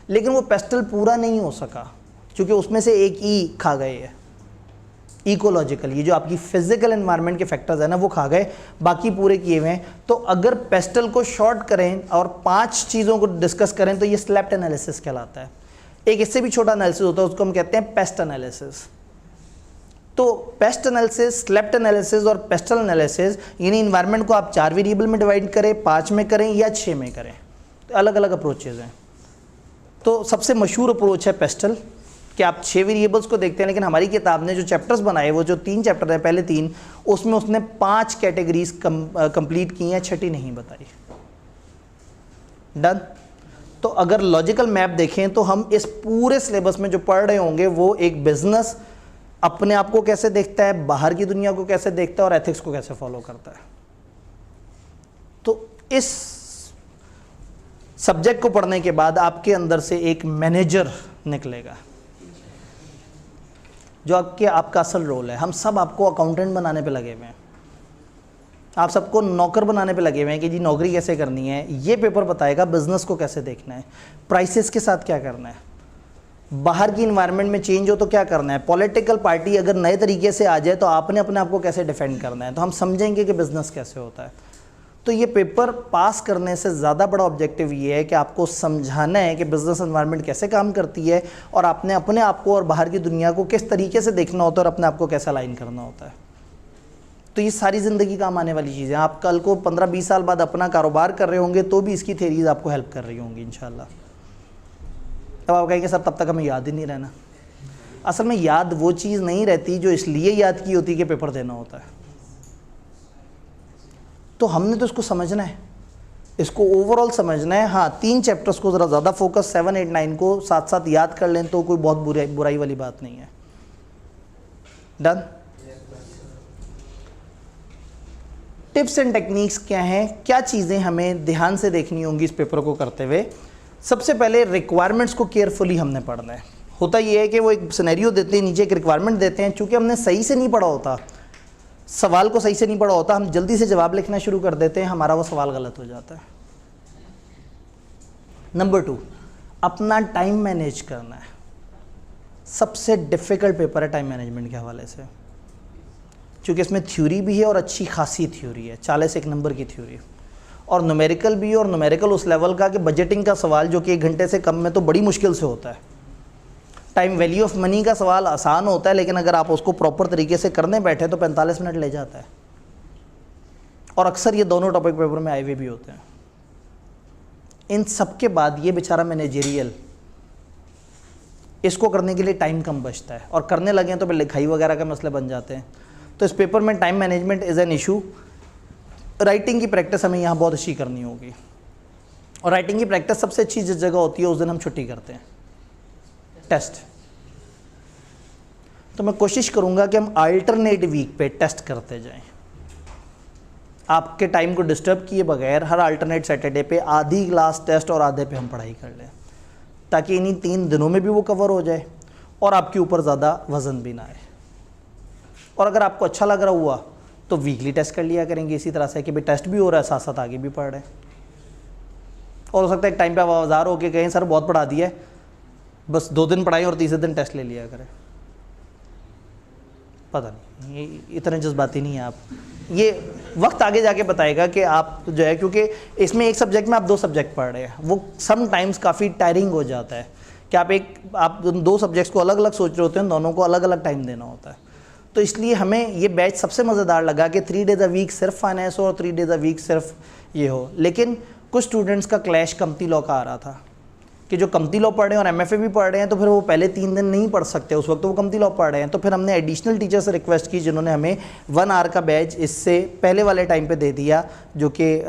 लेकिन वो पेस्टल पूरा नहीं हो सका क्योंकि उसमें से एक ई खा गए है, इकोलॉजिकल, ये जो आपकी फिजिकल एनवायरनमेंट के फैक्टर्स है ना वो खा गए, बाकी पूरे किए हुए हैं। तो अगर पेस्टल को शॉर्ट करें और 5 चीज़ों को डिस्कस करें तो ये स्लैप्ट एनालिसिस कहलाता है। एक इससे भी छोटा एनालिसिस होता है, उसको हम कहते हैं पेस्ट एनालिसिस। तो पेस्ट एनालिसिस, स्लैप्ट एनालिसिस और पेस्टल एनालिसिस, यानी इन्वायरमेंट को आप 4 वेरिएबल में डिवाइड करें, 5 में करें या 6 में करें, तो अलग अलग अप्रोचेज हैं। तो सबसे मशहूर अप्रोच है पेस्टल, कि आप 6 वेरिएबल्स को देखते हैं, लेकिन हमारी किताब ने जो चैप्टर्स बनाए, वो जो 3 चैप्टर है, पहले 3, उसमें उसने 5 कैटेगरीज कंप्लीट की हैं, 6ठी नहीं बताई। डन। तो अगर लॉजिकल मैप देखें तो हम इस पूरे सिलेबस में जो पढ़ रहे होंगे वो एक बिजनेस अपने आप को कैसे देखता है, बाहर की दुनिया को कैसे देखता है और एथिक्स को कैसे फॉलो करता है। तो इस सब्जेक्ट को पढ़ने के बाद आपके अंदर से एक मैनेजर निकलेगा, जो आपका असल रोल है। हम सब आपको अकाउंटेंट बनाने पे लगे हुए हैं, आप सबको नौकर बनाने पे लगे हुए हैं कि जी नौकरी कैसे करनी है। ये पेपर बताएगा बिजनेस को कैसे देखना है, प्राइसेस के साथ क्या करना है, बाहर की इन्वायरमेंट में चेंज हो तो क्या करना है, पॉलिटिकल पार्टी अगर नए तरीके से आ जाए तो आपने अपने आप को कैसे डिफेंड करना है। तो हम समझेंगे कि बिजनेस कैसे होता है। तो ये पेपर पास करने से ज़्यादा बड़ा ऑब्जेक्टिव ये है कि आपको समझाना है कि बिज़नेस एनवायरनमेंट कैसे काम करती है और आपने अपने आप को और बाहर की दुनिया को किस तरीके से देखना होता है और अपने आप को कैसे अलाइन करना होता है। तो ये सारी ज़िंदगी काम आने वाली चीज़ें, आप कल को 15-20 साल बाद अपना कारोबार कर रहे होंगे तो भी इसकी थेरीज आपको हेल्प कर रही होंगी इंशाल्लाह। तब आप कहेंगे सर तब तक हमें याद ही नहीं रहना। असल में याद वो चीज़ नहीं रहती जो इसलिए याद की होती कि पेपर देना होता है। तो हमने तो इसको समझना है, इसको ओवरऑल समझना है। हाँ, 3 चैप्टर्स को ज़रा ज़्यादा फोकस, 7, 8, 9 को साथ साथ याद कर लें तो कोई बहुत बुराई वाली बात नहीं है। डन। टिप्स एंड टेक्निक्स क्या हैं, क्या चीज़ें हमें ध्यान से देखनी होंगी इस पेपर को करते हुए। सबसे पहले रिक्वायरमेंट्स को केयरफुली हमने पढ़ना है। होता ये है कि वो एक सिनेरियो देते हैं, नीचे एक रिक्वायरमेंट देते हैं, चूँकि हमने सही से नहीं पढ़ा होता, सवाल को सही से नहीं पढ़ा होता, हम जल्दी से जवाब लिखना शुरू कर देते हैं, हमारा वो सवाल गलत हो जाता है। नंबर 2, अपना टाइम मैनेज करना है। सबसे डिफ़िकल्ट पेपर है टाइम मैनेजमेंट के हवाले से, क्योंकि इसमें थ्योरी भी है और अच्छी खासी थ्योरी है, 40 एक नंबर की थ्योरी, और न्यूमेरिकल भी है, और न्यूमेरिकल उस लेवल का कि बजटिंग का सवाल जो कि 1 घंटे से कम में तो बड़ी मुश्किल से होता है। टाइम वैल्यू ऑफ मनी का सवाल आसान होता है, लेकिन अगर आप उसको प्रॉपर तरीके से करने बैठे तो 45 मिनट ले जाता है, और अक्सर ये दोनों टॉपिक पेपर में आए हुए भी होते हैं। इन सब के बाद ये बेचारा मैनेजरियल, इसको करने के लिए टाइम कम बचता है, और करने लगे तो फिर लिखाई वगैरह के मसले बन जाते हैं। तो इस पेपर में time management is an issue. Writing की प्रैक्टिस हमें यहाँ बहुत अच्छी करनी होगी, और राइटिंग की प्रैक्टिस सबसे अच्छी जिस जगह होती है उस दिन हम छुट्टी करते हैं, टेस्ट। तो मैं कोशिश करूंगा कि हम अल्टरनेट वीक पे टेस्ट करते जाएं, आपके टाइम को डिस्टर्ब किए बगैर। हर अल्टरनेट सैटरडे पे आधी क्लास टेस्ट और आधे पे हम पढ़ाई कर लें, ताकि इन्हीं 3 दिनों में भी वो कवर हो जाए और आपके ऊपर ज़्यादा वज़न भी ना आए। और अगर आपको अच्छा लग रहा हुआ तो वीकली टेस्ट कर लिया करेंगे इसी तरह से कि भाई टेस्ट भी हो रहा है, साथ साथ आगे भी पढ़ रहे हैं। और हो सकता है एक टाइम पे आप आवाज़ार हो के कहें सर बहुत पढ़ा दिया है, बस 2 दिन पढ़ाएं और तीसरे दिन टेस्ट ले लिया करें। पता नहीं, ये इतने जज्बाती नहीं है आप, ये वक्त आगे जाके बताएगा कि आप जो है, क्योंकि इसमें एक सब्जेक्ट में आप 2 सब्जेक्ट पढ़ रहे हैं, वो समटाइम्स काफ़ी टायरिंग हो जाता है कि आप 2 सब्जेक्ट्स को अलग अलग सोच रहे होते हैं, दोनों को अलग अलग टाइम देना होता है। तो इसलिए हमें ये बैच सबसे मज़ेदार लगा कि 3 डेज़ अ वीक सिर्फ फाइनेंस हो और 3 डेज़ अ वीक सिर्फ ये हो। लेकिन कुछ स्टूडेंट्स का क्लैश कमती लॉ का आ रहा था कि जो कमती लॉ पढ़ रहे हैं और MFA भी पढ़ रहे हैं, तो फिर वो पहले 3 दिन नहीं पढ़ सकते, उस वक्त तो वो कमती लॉ पढ़ रहे हैं। तो फिर हमने एडिशनल टीचर से रिक्वेस्ट की, जिन्होंने हमें 1 आवर का बैच इससे पहले वाले टाइम पे दे दिया, जो कि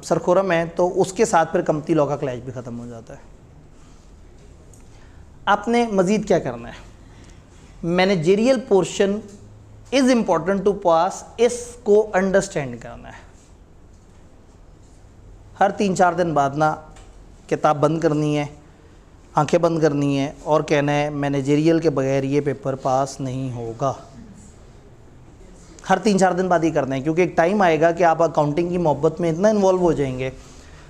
सरखुरम है। तो उसके साथ फिर कमती लॉ का क्लैश भी ख़त्म हो जाता है। आपने मज़ीद क्या करना है, managerial portion is important to pass, इसको अंडरस्टैंड करना है। हर 3-4 दिन बाद ना किताब बंद करनी है, आंखें बंद करनी है और कहना है मैनेजेरियल के बगैर ये पेपर पास नहीं होगा। हर 3-4 दिन बाद ही करना है, क्योंकि एक टाइम आएगा कि आप अकाउंटिंग की मोहब्बत में इतना इन्वॉल्व हो जाएंगे।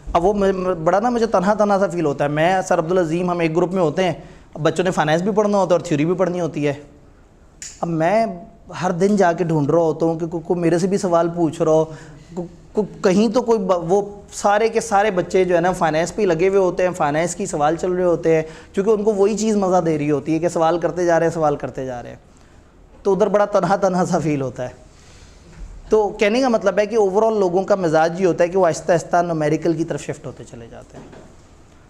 अब वो बड़ा ना मुझे तन्हा तन्हा सा फील होता है। मैं सर अब्दुल अजीम हम एक ग्रुप में होते हैं, अब बच्चों ने फाइनेंस भी पढ़ना होता है और थ्योरी भी पढ़नी होती है। अब मैं हर दिन जाके ढूंढ रहा होता हूँ कि कोई मेरे से भी सवाल पूछ रहा हो, कहीं तो कोई वो सारे के सारे बच्चे जो है ना फाइनेंस पे लगे हुए होते हैं, फाइनेंस की सवाल चल रहे होते हैं, क्योंकि उनको वही चीज़ मज़ा दे रही होती है कि सवाल करते जा रहे हैं, सवाल करते जा रहे हैं। तो उधर बड़ा तन्हा तन्हा सा फील होता है। तो कहने का मतलब है कि ओवरऑल लोगों का मिजाज ये होता है कि वो आहिस्ता आहिस्ता न्यूमेरिकल की तरफ शिफ्ट होते चले जाते हैं।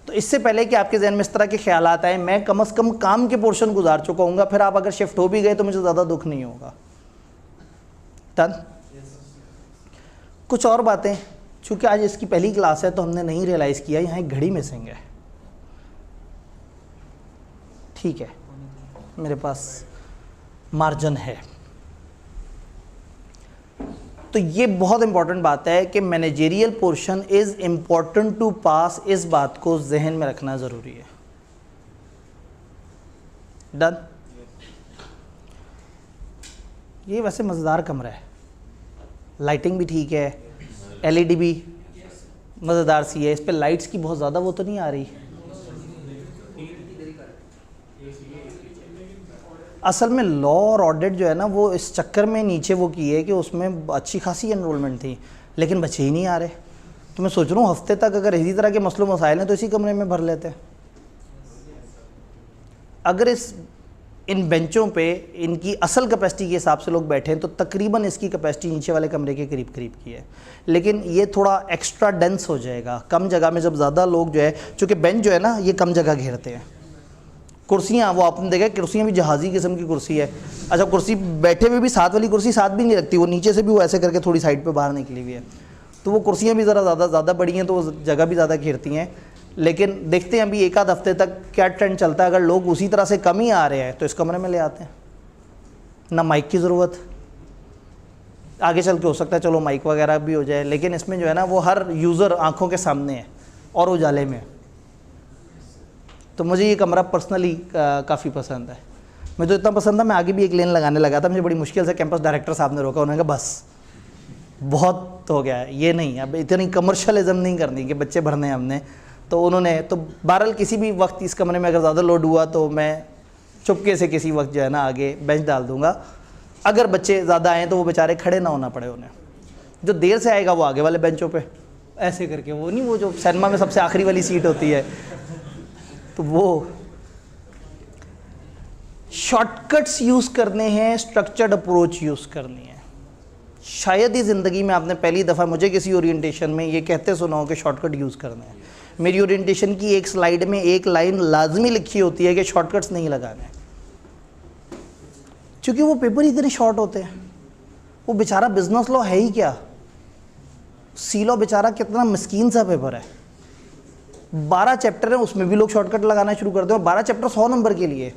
तो इससे पहले कि आपके जहन में इस तरह के ख्याल आए, मैं कम से कम काम के पोर्शन गुजार चुका हूँगा, फिर आप अगर शिफ्ट हो भी गए तो मुझे ज़्यादा दुख नहीं होगा। डन। कुछ और बातें, चूँकि आज इसकी पहली क्लास है तो हमने नहीं रियलाइज़ किया यहाँ एक घड़ी मिसिंग है। ठीक है, मेरे पास मार्जिन है। तो ये बहुत इंपॉर्टेंट बात है कि managerial portion is important to pass, इस बात को जहन में रखना ज़रूरी है। डन। ये वैसे मज़ेदार कमरा है, लाइटिंग भी ठीक है, एलईडी भी मज़ेदार सी है, इस पे लाइट्स की बहुत ज़्यादा वो तो नहीं आ रही। असल में लॉ और ऑडिट जो है ना वो इस चक्कर में नीचे वो की है कि उसमें अच्छी खासी एनरोलमेंट थी, लेकिन बच्चे ही नहीं आ रहे। तो मैं सोच रहा हूँ हफ्ते तक अगर इसी तरह के मसलों मसाइल हैं तो इसी कमरे में भर लेते हैं। अगर इन बेंचों पे इनकी असल कैपेसिटी के हिसाब से लोग बैठे हैं तो तकरीबन इसकी कैपेसिटी नीचे वाले कमरे के करीब करीब की है, लेकिन ये थोड़ा एक्स्ट्रा डेंस हो जाएगा कम जगह में। जब ज़्यादा लोग जो है, चूँकि बेंच जो है ना ये कम जगह घेरते हैं। कुर्सियाँ वो आपने देखा, कुर्सियाँ भी जहाज़ी किस्म की कुर्सी है। अच्छा, कुर्सी बैठे हुए भी साथ वाली कुर्सी साथ भी नहीं रखती, वो नीचे से भी वो ऐसे करके थोड़ी साइड पे बाहर निकली हुई है, तो वो कुर्सियाँ भी ज़रा ज़्यादा बड़ी हैं, तो वो जगह भी ज़्यादा घेरती हैं। लेकिन देखते हैं अभी एक आध हफ्ते तक क्या ट्रेंड चलता है। अगर लोग उसी तरह से कम ही आ रहे हैं तो इस कमरे में ले आते हैं, ना माइक की ज़रूरत। आगे चल के हो सकता है चलो माइक वगैरह भी हो जाए, लेकिन इसमें जो है ना वो हर यूज़र आँखों के सामने है और उजाले में। तो मुझे ये कमरा पर्सनली काफ़ी पसंद है। मुझे तो इतना पसंद था मैं आगे भी एक लेन लगाने लगा था। मुझे बड़ी मुश्किल से कैंपस डायरेक्टर साहब ने रोका, उन्होंने कहा बस बहुत हो गया है, ये नहीं, अब इतनी कमर्शलिज्म नहीं करनी कि बच्चे भरने हैं हमने। तो उन्होंने तो बहरहाल किसी भी वक्त इस कमरे में अगर ज़्यादा लोड हुआ तो मैं चुपके से किसी वक्त जो है ना आगे बेंच डाल दूँगा। अगर बच्चे ज़्यादा आएँ तो वो बेचारे खड़े ना होना पड़े उन्हें। जो देर से आएगा वो आगे वाले बेंचों पे ऐसे करके, वो नहीं, वो जो सिनेमा में सबसे आखिरी वाली सीट होती है, तो वो शॉर्टकट्स यूज़ करने हैं, स्ट्रक्चर्ड अप्रोच यूज़ करनी है। शायद ही ज़िंदगी में आपने पहली दफ़ा मुझे किसी ओरिएंटेशन में ये कहते सुना हो कि शॉर्टकट यूज़ करना है। मेरी ओरिएंटेशन की एक स्लाइड में एक लाइन लाजमी लिखी होती है कि शॉर्टकट्स नहीं लगाने, क्योंकि वो पेपर इतने शॉर्ट होते हैं। वो बेचारा बिजनेस लॉ है ही क्या, सी लॉ बेचारा कितना मस्कीन सा पेपर है। 12 चैप्टर है, उसमें भी लोग शॉर्टकट लगाना शुरू करते हैं। 12 चैप्टर 100 नंबर के लिए,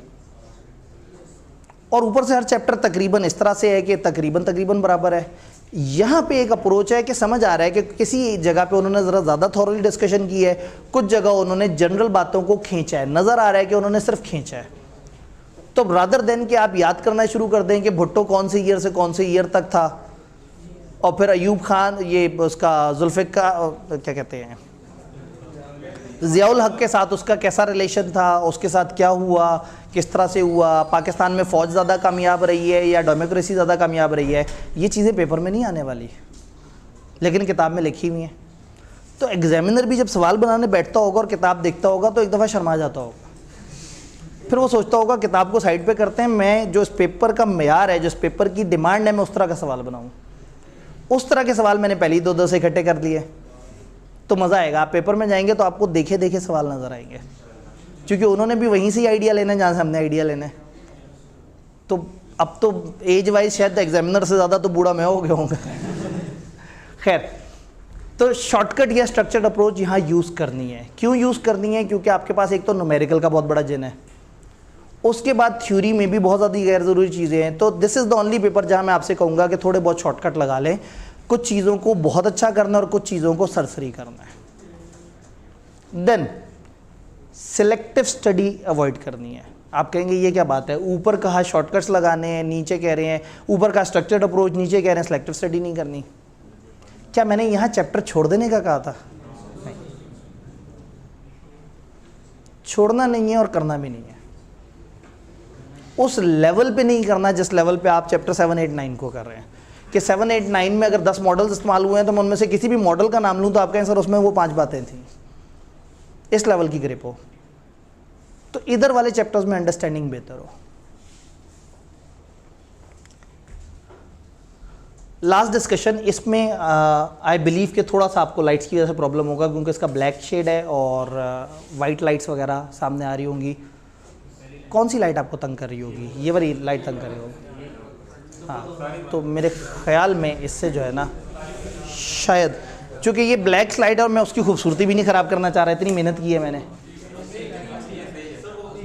और ऊपर से हर चैप्टर तकरीबन इस तरह से है कि तकरीबन बराबर है। यहाँ पे एक अप्रोच है कि समझ आ रहा है कि किसी जगह पे उन्होंने ज़रा ज़्यादा थॉरली डिस्कशन की है, कुछ जगह उन्होंने जनरल बातों को खींचा है, नज़र आ रहा है कि उन्होंने सिर्फ खींचा है। तो रादर देन कि आप याद करना शुरू कर दें कि भुट्टो कौन से ईयर से कौन से ईयर तक था, और फिर अयूब खान ये उसका जुल्फ़िकार क्या कहते हैं ज़ियाउल हक के साथ उसका कैसा रिलेशन था, उसके साथ क्या हुआ, किस तरह से हुआ, पाकिस्तान में फ़ौज ज़्यादा कामयाब रही है या डेमोक्रेसी ज़्यादा कामयाब रही है, ये चीज़ें पेपर में नहीं आने वाली लेकिन किताब में लिखी हुई हैं। तो एग्जामिनर भी जब सवाल बनाने बैठता होगा और किताब देखता होगा तो एक दफ़ा शर्मा जाता होगा, फिर वो सोचता होगा किताब को साइड पे करते हैं, मैं जो इस पेपर का मेयार है, जो इस पेपर की डिमांड है, मैं उस तरह का सवाल बनाऊँ। उस तरह के सवाल मैंने पहले ही 2-2 से इकट्ठे कर लिए, तो मज़ा आएगा। आप पेपर में जाएंगे तो आपको देखे देखे सवाल नज़र आएंगे, क्योंकि उन्होंने भी वहीं से ही आइडिया लेना है जहाँ से हमने आइडिया लेना है। तो अब तो एज वाइज शायद एग्जामिनर से ज़्यादा तो बूढ़ा मैं हो गया हूँ। खैर, तो शॉर्टकट या स्ट्रक्चर्ड अप्रोच यहाँ यूज़ करनी है। क्यों यूज़ करनी है? क्योंकि आपके पास एक तो न्यूमेरिकल का बहुत बड़ा जिन है, उसके बाद थ्योरी में भी बहुत ज़्यादा गैर ज़रूरी चीज़ें हैं। तो this is the only paper जहाँ मैं आपसे कहूँगा कि थोड़े बहुत शॉर्टकट लगा लें। कुछ चीज़ों को बहुत अच्छा करना और कुछ चीज़ों को सरसरी करना है। देन सिलेक्टिव स्टडी अवॉइड करनी है। आप कहेंगे ये क्या बात है, ऊपर कहा शॉर्टकट्स लगाने हैं, नीचे कह रहे हैं ऊपर का स्ट्रक्चर्ड अप्रोच, नीचे कह रहे हैं सिलेक्टिव स्टडी नहीं करनी। क्या मैंने यहाँ चैप्टर छोड़ देने का कहा था? नहीं, छोड़ना नहीं है और करना भी नहीं है। उस लेवल पे नहीं करना जिस लेवल पे आप चैप्टर 7, 8, 9 को कर रहे हैं कि 7, 8, 9 में अगर 10 मॉडल्स इस्तेमाल हुए हैं तो मैं उनमें से किसी भी मॉडल का नाम लूँ तो आप कहें सर उसमें वो 5 बातें थी। इस लेवल की ग्रिप हो तो इधर वाले चैप्टर्स में अंडरस्टैंडिंग बेहतर हो। लास्ट डिस्कशन इसमें आई बिलीव कि थोड़ा सा आपको लाइट्स की वजह से प्रॉब्लम होगा क्योंकि इसका ब्लैक शेड है और वाइट लाइट्स वगैरह सामने आ रही होंगी। कौन सी लाइट आपको तंग कर रही होगी? ये वाली लाइट तंग कर रही होगी। हाँ, तो मेरे ख्याल में इससे जो है ना शायद, चूँकि ये ब्लैक स्लाइड है और मैं उसकी खूबसूरती भी नहीं ख़राब करना चाह रहा, इतनी मेहनत की है मैंने,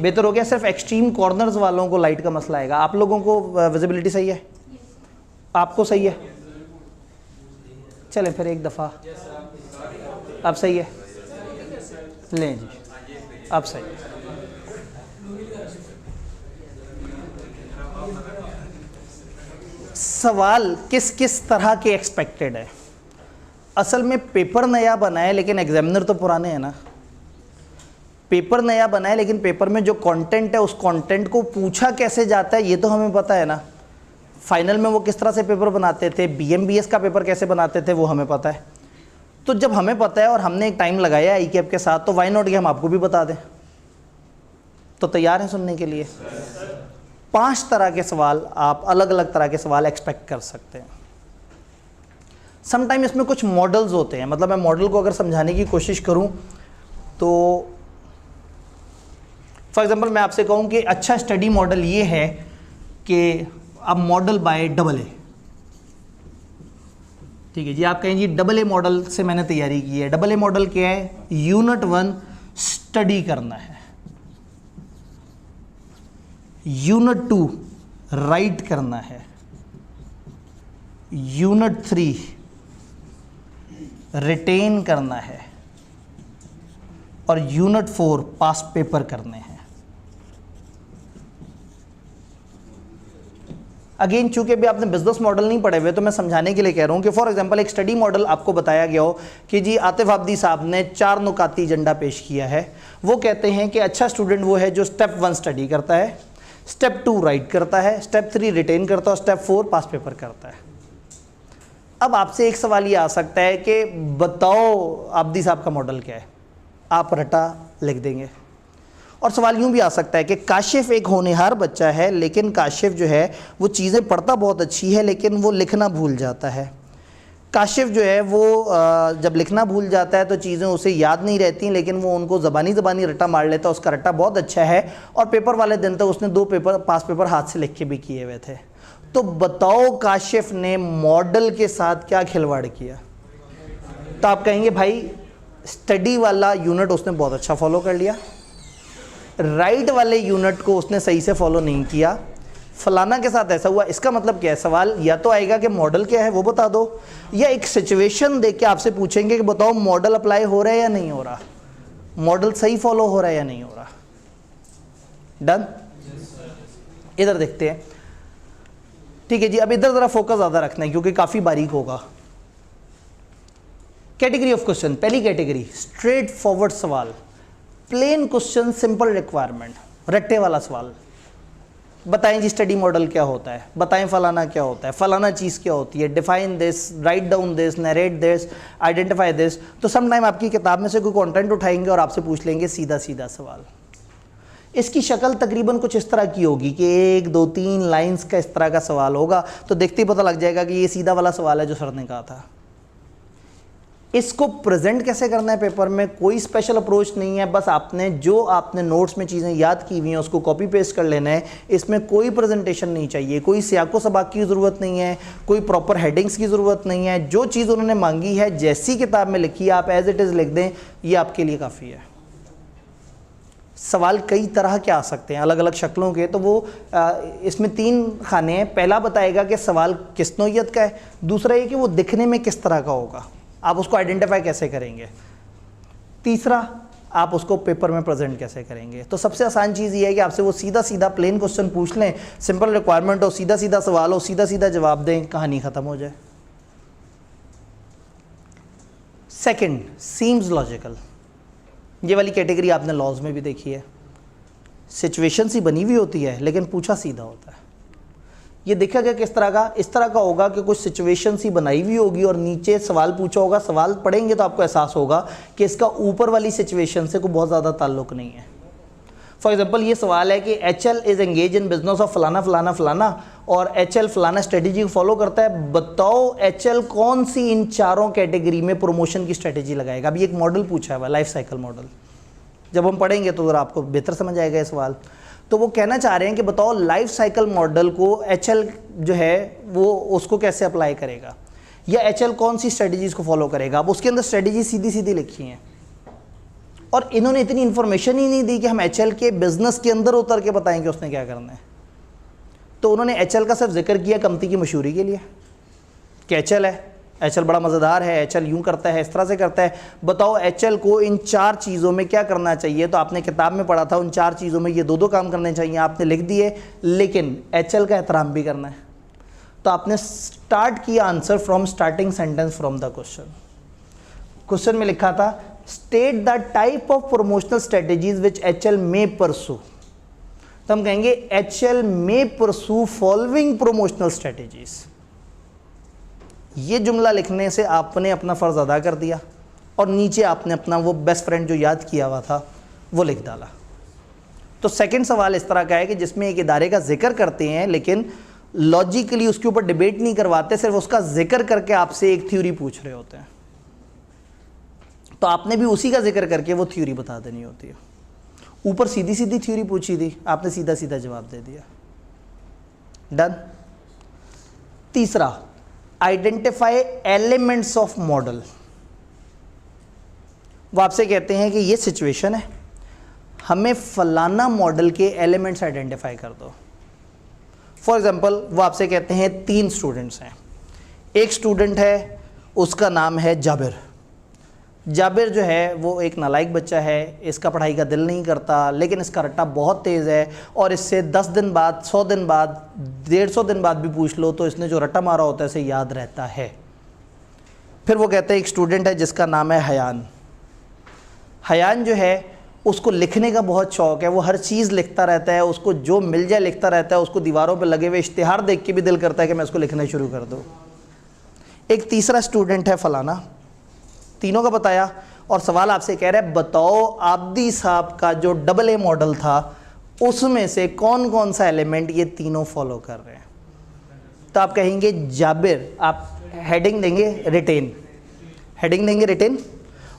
बेहतर हो गया। सिर्फ एक्सट्रीम कॉर्नर्स वालों को लाइट का मसला आएगा। आप लोगों को विजिबिलिटी सही है? आपको सही है? चलें फिर एक दफ़ा, अब सही है? लें जी, अब सही है। सवाल किस किस तरह के एक्सपेक्टेड है? असल में पेपर नया बना है लेकिन एग्जामिनर तो पुराने हैं ना। पेपर नया बना है लेकिन पेपर में जो कंटेंट है उस कंटेंट को पूछा कैसे जाता है ये तो हमें पता है ना। फाइनल में वो किस तरह से पेपर बनाते थे, BMBS का पेपर कैसे बनाते थे वो हमें पता है। तो जब हमें पता है और हमने एक टाइम लगाया है ICAP के साथ तो वाई नॉट कि हम आपको भी बता दें। तो तैयार हैं सुनने के लिए? 5 तरह के सवाल आप अलग अलग तरह के सवाल एक्सपेक्ट कर सकते हैं। समटाइम इसमें कुछ मॉडल्स होते हैं, मतलब मैं मॉडल को अगर समझाने की कोशिश करूं तो फॉर एग्जांपल मैं आपसे कहूं कि अच्छा स्टडी मॉडल ये है कि अब मॉडल बाय AA, ठीक है जी। आप कहें जी AA मॉडल से मैंने तैयारी की है। AA मॉडल क्या है? यूनिट 1 स्टडी करना है, यूनिट 2 राइट करना है, यूनिट 3 रिटेन करना है और यूनिट 4 पास पेपर करने हैं। अगेन चूंकि भी आपने बिजनेस मॉडल नहीं पढ़े हुए तो मैं समझाने के लिए कह रहा हूं कि फॉर एग्जांपल एक स्टडी मॉडल आपको बताया गया हो कि जी आतिफ आब्दी साहब ने 4 नुकाती एजेंडा पेश किया है। वो कहते हैं कि अच्छा स्टूडेंट वो है जो स्टेप 1 स्टडी करता है, स्टेप 2 राइट करता है, स्टेप 3 रिटेन करता है और स्टेप 4 पास पेपर करता है। अब आपसे एक सवाल ये आ सकता है कि बताओ आब्दी साहब का मॉडल क्या है? आप रटा लिख देंगे। और सवाल यूँ भी आ सकता है कि काशिफ एक होनहार बच्चा है लेकिन काशिफ जो है वो चीज़ें पढ़ता बहुत अच्छी है लेकिन वो लिखना भूल जाता है। काशिफ जो है वो जब लिखना भूल जाता है तो चीज़ें उसे याद नहीं रहती लेकिन वो उनको ज़बानी रट्टा मार लेता है, उसका रट्टा बहुत अच्छा है और पेपर वाले दिन तक उसने 2 पेपर पास पेपर हाथ से लिख के भी किए हुए थे। तो बताओ काशिफ ने मॉडल के साथ क्या खिलवाड़ किया? तो आप कहेंगे भाई स्टडी वाला यूनिट उसने बहुत अच्छा फॉलो कर लिया, राइट वाले यूनिट को उसने सही से फॉलो नहीं किया, फलाना के साथ ऐसा हुआ। इसका मतलब क्या है? सवाल या तो आएगा कि मॉडल क्या है वो बता दो, या एक सिचुएशन देख के आपसे पूछेंगे कि बताओ मॉडल अप्लाई हो रहा है या नहीं हो रहा, मॉडल सही फॉलो हो रहा है या नहीं हो रहा। डन? इधर देखते हैं, ठीक है जी। अब इधर ज़रा फोकस ज़्यादा रखना है क्योंकि काफ़ी बारीक होगा। कैटेगरी ऑफ क्वेश्चन, पहली कैटेगरी स्ट्रेट फॉरवर्ड सवाल, प्लेन क्वेश्चन, सिंपल रिक्वायरमेंट, रट्टे वाला सवाल। बताएं जी स्टडी मॉडल क्या होता है, बताएं फलाना क्या होता है, फलाना चीज़ क्या होती है, define this, write down this, narrate this, identify this. तो सम टाइम आपकी किताब में से कोई कंटेंट उठाएंगे और आपसे पूछ लेंगे सीधा सीधा सवाल। इसकी शक्ल तकरीबन कुछ इस तरह की होगी कि 1, 2, 3 लाइंस का इस तरह का सवाल होगा, तो देखते ही पता लग जाएगा कि ये सीधा वाला सवाल है जो सर ने कहा था। इसको प्रेजेंट कैसे करना है पेपर में, कोई स्पेशल अप्रोच नहीं है, बस आपने नोट्स में चीज़ें याद की हुई हैं उसको कॉपी पेस्ट कर लेना है। इसमें कोई प्रेजेंटेशन नहीं चाहिए, कोई सियाको सबाक की ज़रूरत नहीं है, कोई प्रॉपर हेडिंग्स की ज़रूरत नहीं है। जो चीज़ उन्होंने मांगी है जैसी किताब में लिखी है आप एज इट इज़ लिख दें, ये आपके लिए काफ़ी है। सवाल कई तरह के आ सकते हैं, अलग अलग शक्लों के। तो वो इसमें 3 खाने हैं। पहला बताएगा कि सवाल किस नौइयत का है, दूसरा ये कि वो दिखने में किस तरह का होगा, आप उसको आइडेंटिफाई कैसे करेंगे, तीसरा आप उसको पेपर में प्रेजेंट कैसे करेंगे। तो सबसे आसान चीज़ ये है कि आपसे वो सीधा सीधा प्लेन क्वेश्चन पूछ लें, सिंपल रिक्वायरमेंट हो, सीधा सीधा सवाल हो, सीधा सीधा जवाब दें, कहानी ख़त्म हो जाए। Second, seems logical. ये वाली कैटेगरी आपने लॉज में भी देखी है। सिचुएशन सी बनी हुई होती है लेकिन पूछा सीधा होता है। ये देखा गया किस तरह का, इस तरह का होगा कि कुछ सिचुएशन सी बनाई हुई होगी और नीचे सवाल पूछा होगा। सवाल पढ़ेंगे तो आपको एहसास होगा कि इसका ऊपर वाली सिचुएशन से कोई बहुत ज़्यादा ताल्लुक नहीं है। फॉर एग्जाम्पल ये सवाल है कि HL is engage in business of फलाना फलाना फलाना और HL फलाना स्ट्रेटेजी को फॉलो करता है, बताओ HL कौन सी इन चारों कैटेगरी में प्रमोशन की स्ट्रेटेजी लगाएगा। अभी एक मॉडल पूछा हुआ, लाइफ साइकिल मॉडल। जब हम पढ़ेंगे तो ज़रा आपको बेहतर समझ आएगा ये सवाल। तो वो कहना चाह रहे हैं कि बताओ लाइफ साइकिल मॉडल को HL जो है वो उसको कैसे अप्लाई करेगा, या HL कौन सी स्ट्रेटजीज को फॉलो करेगा। अब उसके अंदर स्ट्रेटजी सीधी सीधी लिखी हैं और इन्होंने इतनी इन्फॉर्मेशन ही नहीं दी कि हम HL के बिजनेस के अंदर उतर के बताएं कि उसने क्या करना है। तो उन्होंने HL का सिर्फ जिक्र किया कंपनी की मशहूरी के लिए कि HL है, HL बड़ा मज़ेदार है, HL यूँ करता है, इस तरह से करता है। बताओ HL को इन 4 चीज़ों में क्या करना चाहिए। तो आपने किताब में पढ़ा था उन 4 चीज़ों में ये 2-2 काम करने चाहिए, आपने लिख दिए, लेकिन HL का एहतराम भी करना है। तो आपने स्टार्ट किया answer from starting sentence from the question. Question में लिखा था state the type of promotional strategies which HL मे परसू। तो हम कहेंगे HL मे परसू फॉलोइंग प्रमोशनल स्ट्रेटेजीज। ये जुमला लिखने से आपने अपना फ़र्ज़ अदा कर दिया और नीचे आपने अपना वो बेस्ट फ्रेंड जो याद किया हुआ था वो लिख डाला। तो सेकंड सवाल इस तरह का है कि जिसमें एक इदारे का जिक्र करते हैं लेकिन लॉजिकली उसके ऊपर डिबेट नहीं करवाते, सिर्फ उसका जिक्र करके आपसे एक थ्योरी पूछ रहे होते हैं। तो आपने भी उसी का जिक्र करके वो थ्योरी बता देनी होती है। ऊपर सीधी सीधी थ्योरी पूछी थी, आपने सीधा सीधा जवाब दे दिया। डन। तीसरा, आइडेंटिफाई एलिमेंट्स ऑफ मॉडल। वो आपसे कहते हैं कि ये सिचुएशन है, हमें फलाना मॉडल के एलिमेंट्स आइडेंटिफाई कर दो। फॉर एग्जांपल वो आपसे कहते हैं 3 स्टूडेंट्स हैं। एक स्टूडेंट है उसका नाम है जाबिर। जाबिर जो है वो एक नालायक बच्चा है, इसका पढ़ाई का दिल नहीं करता, लेकिन इसका रट्टा बहुत तेज़ है और इससे 10 दिन बाद, 100 दिन बाद, 150 दिन बाद भी पूछ लो तो इसने जो रट्टा मारा होता है इसे याद रहता है। फिर वो कहते हैं एक स्टूडेंट है जिसका नाम है हयान। हयान जो है उसको लिखने का बहुत शौक़ है, वो हर चीज़ लिखता रहता है, उसको जो मिल जाए लिखता रहता है, उसको दीवारों पर लगे हुए इश्तिहार देख के भी दिल करता है कि मैं इसको लिखना शुरू कर दूँ। एक तीसरा स्टूडेंट है फलाना। तीनों का बताया और सवाल आपसे कह रहा है बताओ आब्दी साहब का जो AA मॉडल था उसमें से कौन कौन सा एलिमेंट ये तीनों फॉलो कर रहे हैं। तो आप कहेंगे जाबिर, आप हेडिंग देंगे रिटेन, हेडिंग देंगे रिटेन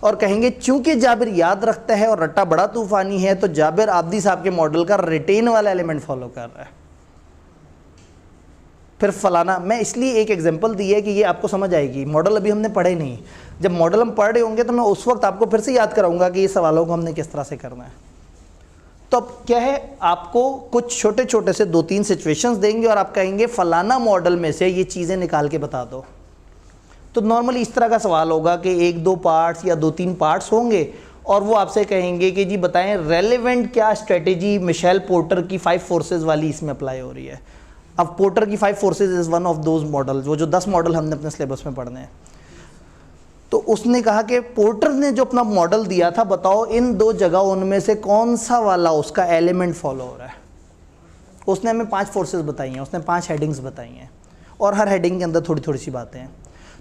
और कहेंगे चूंकि जाबिर याद रखता है और रट्टा बड़ा तूफानी है तो जाबिर आब्दी साहब के मॉडल का रिटेन वाला एलिमेंट फॉलो कर रहा है। फिर फलाना, मैं इसलिए एक एग्जांपल दी है कि ये आपको समझ आएगी। मॉडल अभी हमने पढ़े नहीं, जब मॉडल हम पढ़ रहे होंगे तो मैं उस वक्त आपको फिर से याद कराऊंगा कि ये सवालों को हमने किस तरह से करना है। तो अब क्या है, आपको कुछ छोटे छोटे से 2-3 सिचुएशंस देंगे और आप कहेंगे फलाना मॉडल में से ये चीज़ें निकाल के बता दो। तो नॉर्मली इस तरह का सवाल होगा कि 1-2 पार्ट्स या 2-3 पार्ट्स होंगे और वो आपसे कहेंगे कि जी बताएं रेलेवेंट क्या स्ट्रेटेजी मिशेल पोर्टर की 5 फोर्सेज वाली इसमें अप्लाई हो रही है। अब पोर्टर की 5 forces is one of those model, वो जो 10 मॉडल हमने अपने सिलेबस में पढ़ने हैं। तो उसने कहा कि पोर्टर ने जो अपना मॉडल दिया था बताओ इन 2 जगह उनमें से कौन सा वाला उसका एलिमेंट फॉलो हो रहा है। उसने हमें 5 फोर्सेज बताई हैं, उसने 5 हेडिंग्स बताई हैं और हर हेडिंग के अंदर थोड़ी थोड़ी सी बातें हैं।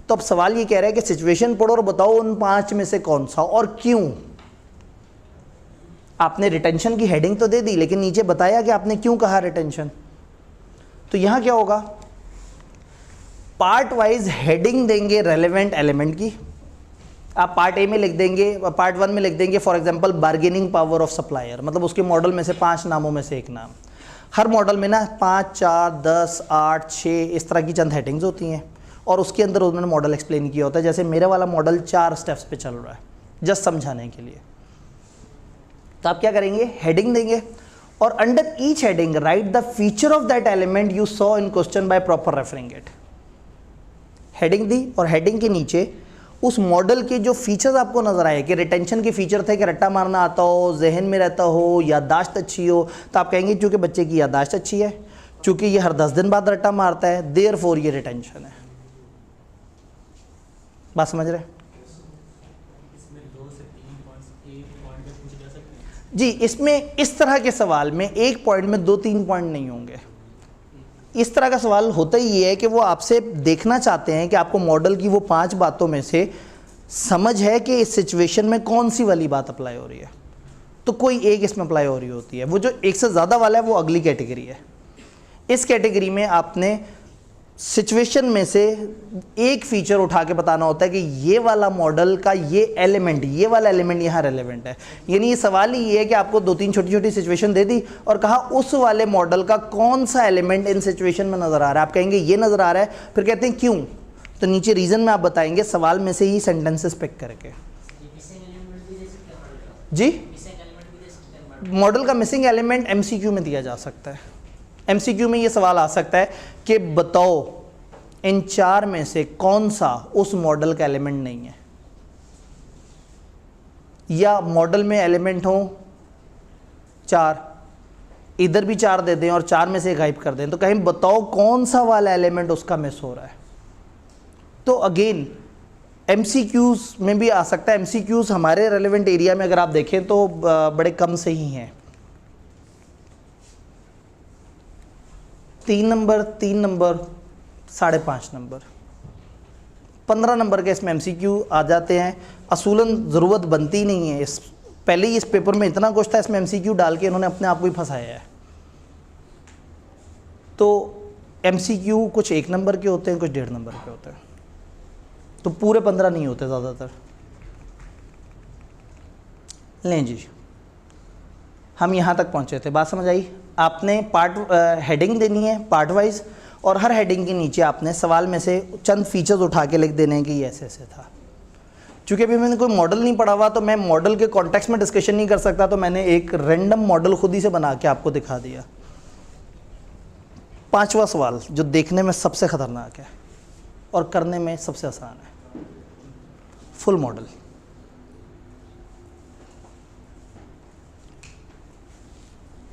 तो अब सवाल ये कह रहा है कि सिचुएशन पढ़ो और बताओ उन 5 में से कौन सा और क्यों। आपने रिटेंशन की हेडिंग तो दे दी लेकिन नीचे बताया कि आपने क्यों कहा रिटेंशन। तो यहां क्या होगा, पार्ट वाइज हेडिंग देंगे रेलेवेंट एलिमेंट की। आप पार्ट ए में लिख देंगे, पार्ट 1 में लिख देंगे for example bargaining power of supplier, मतलब उसके मॉडल में से 5 नामों में से एक नाम। हर मॉडल में ना 5, 4, 10, 8, 6 इस तरह की चंद हेडिंग्स होती हैं और उसके अंदर उन्होंने मॉडल एक्सप्लेन किया होता है। जैसे मेरे वाला मॉडल 4 स्टेप्स पे चल रहा है जस्ट समझाने के लिए। तो आप क्या करेंगे, हेडिंग देंगे और under each heading write the feature of that element you saw in question by proper referring it. Heading दी और हेडिंग के नीचे उस मॉडल के जो फीचर्स आपको नज़र आए कि रिटेंशन के फीचर थे कि रट्टा मारना आता हो, जहन में रहता हो, याददाश्त अच्छी हो, तो आप कहेंगे चूँकि बच्चे की याददाश्त अच्छी है, चूँकि ये हर 10 दिन बाद रट्टा मारता है, देयरफॉर ये रिटेंशन है। बात समझ रहे? जी, इसमें इस तरह के सवाल में एक पॉइंट में 2-3 पॉइंट नहीं होंगे। इस तरह का सवाल होता ही ये है कि वो आपसे देखना चाहते हैं कि आपको मॉडल की वो 5 बातों में से समझ है कि इस सिचुएशन में कौन सी वाली बात अप्लाई हो रही है, तो कोई एक इसमें अप्लाई हो रही होती है। वो जो एक से ज़्यादा वाला है वो अगली कैटेगरी है। इस कैटेगरी में आपने सिचुएशन में से एक फीचर उठा के बताना होता है कि ये वाला मॉडल का ये एलिमेंट, ये वाला एलिमेंट यहाँ रेलेवेंट है। यानी ये सवाल ही ये है कि आपको 2-3 छोटी छोटी सिचुएशन दे दी और कहा उस वाले मॉडल का कौन सा एलिमेंट इन सिचुएशन में नज़र आ रहा है। आप कहेंगे ये नज़र आ रहा है, फिर कहते हैं क्यों, तो नीचे रीज़न में आप बताएंगे सवाल में से ही सेंटेंसेस पिक करके। जी, मॉडल का मिसिंग एलिमेंट MCQ में दिया जा सकता है। MCQ में ये सवाल आ सकता है कि बताओ इन 4 में से कौन सा उस मॉडल का एलिमेंट नहीं है, या मॉडल में एलिमेंट हो 4, इधर भी 4 दे दें और 4 में से गायब कर दें, तो कहीं बताओ कौन सा वाला एलिमेंट उसका मिस हो रहा है। तो अगेन MCQs में भी आ सकता है। MCQs हमारे रेलेवेंट एरिया में अगर आप देखें तो बड़े कम से ही हैं। 3 नंबर, 3 नंबर, 5.5 नंबर, 15 नंबर के इसमें MCQ आ जाते हैं। असूलन ज़रूरत बनती नहीं है, इस पहले ही इस पेपर में इतना कुछ था, इसमें MCQ डाल के इन्होंने अपने आप को ही फंसाया है। तो MCQ कुछ 1 नंबर के होते हैं, कुछ 1.5 नंबर के होते हैं, तो पूरे 15 नहीं होते ज़्यादातर। लें जी, हम यहाँ तक पहुँचे थे, बात समझ आई? आपने पार्ट हेडिंग देनी है पार्ट वाइज, और हर हेडिंग के नीचे आपने सवाल में से चंद फीचर्स उठा के लिख देने हैं कि ये ऐसे ऐसे था। चूँकि अभी मैंने कोई मॉडल नहीं पढ़ा हुआ तो मैं मॉडल के कॉन्टेक्स्ट में डिस्कशन नहीं कर सकता, तो मैंने एक रैंडम मॉडल खुद ही से बना के आपको दिखा दिया। 5वां सवाल जो देखने में सबसे ख़तरनाक है और करने में सबसे आसान है, फुल मॉडल।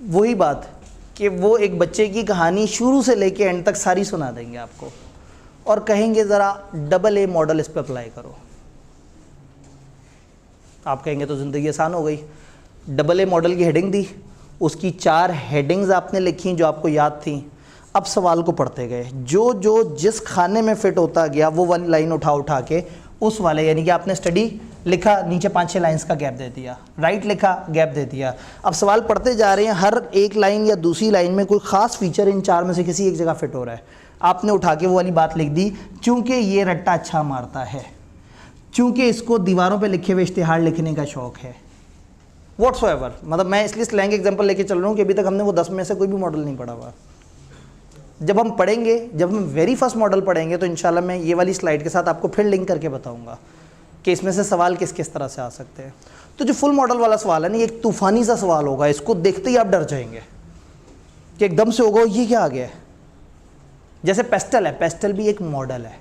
वही बात कि वो एक बच्चे की कहानी शुरू से लेके एंड तक सारी सुना देंगे आपको और कहेंगे ज़रा AA मॉडल इस पर अप्लाई करो। आप कहेंगे तो ज़िंदगी आसान हो गई। AA मॉडल की हेडिंग दी, उसकी 4 हेडिंग्स आपने लिखी जो आपको याद थी। अब सवाल को पढ़ते गए, जो जो जिस खाने में फिट होता गया वो वाली लाइन उठा के उस वाले, यानी कि आपने स्टडी लिखा, नीचे 5-6 लाइंस का गैप दे दिया, राइट लिखा, गैप दे दिया। अब सवाल पढ़ते जा रहे हैं, हर एक लाइन या दूसरी लाइन में कोई ख़ास फीचर इन 4 में से किसी एक जगह फिट हो रहा है, आपने उठा के वो वाली बात लिख दी। चूँकि ये रट्टा अच्छा मारता है, चूँकि इसको दीवारों पे लिखे हुए इश्तिहार लिखने का शौक़ है, व्हाट्सएवर, मतलब मैं इसलिए स्लैंग एग्जाम्पल लेके चल रहा हूँ कि अभी तक हमने वो 10 में से कोई भी मॉडल नहीं पढ़ा हुआ। जब हम पढ़ेंगे, जब हम वेरी फर्स्ट मॉडल पढ़ेंगे तो इंशाल्लाह मैं ये वाली स्लाइड के साथ आपको फिर लिंक करके बताऊंगा कि इसमें से सवाल किस किस तरह से आ सकते हैं। तो जो फुल मॉडल वाला सवाल है ना, ये एक तूफ़ानी सा सवाल होगा, इसको देखते ही आप डर जाएंगे कि एकदम से होगा ये क्या आ गया है। जैसे पेस्टल है, पेस्टल भी एक मॉडल है,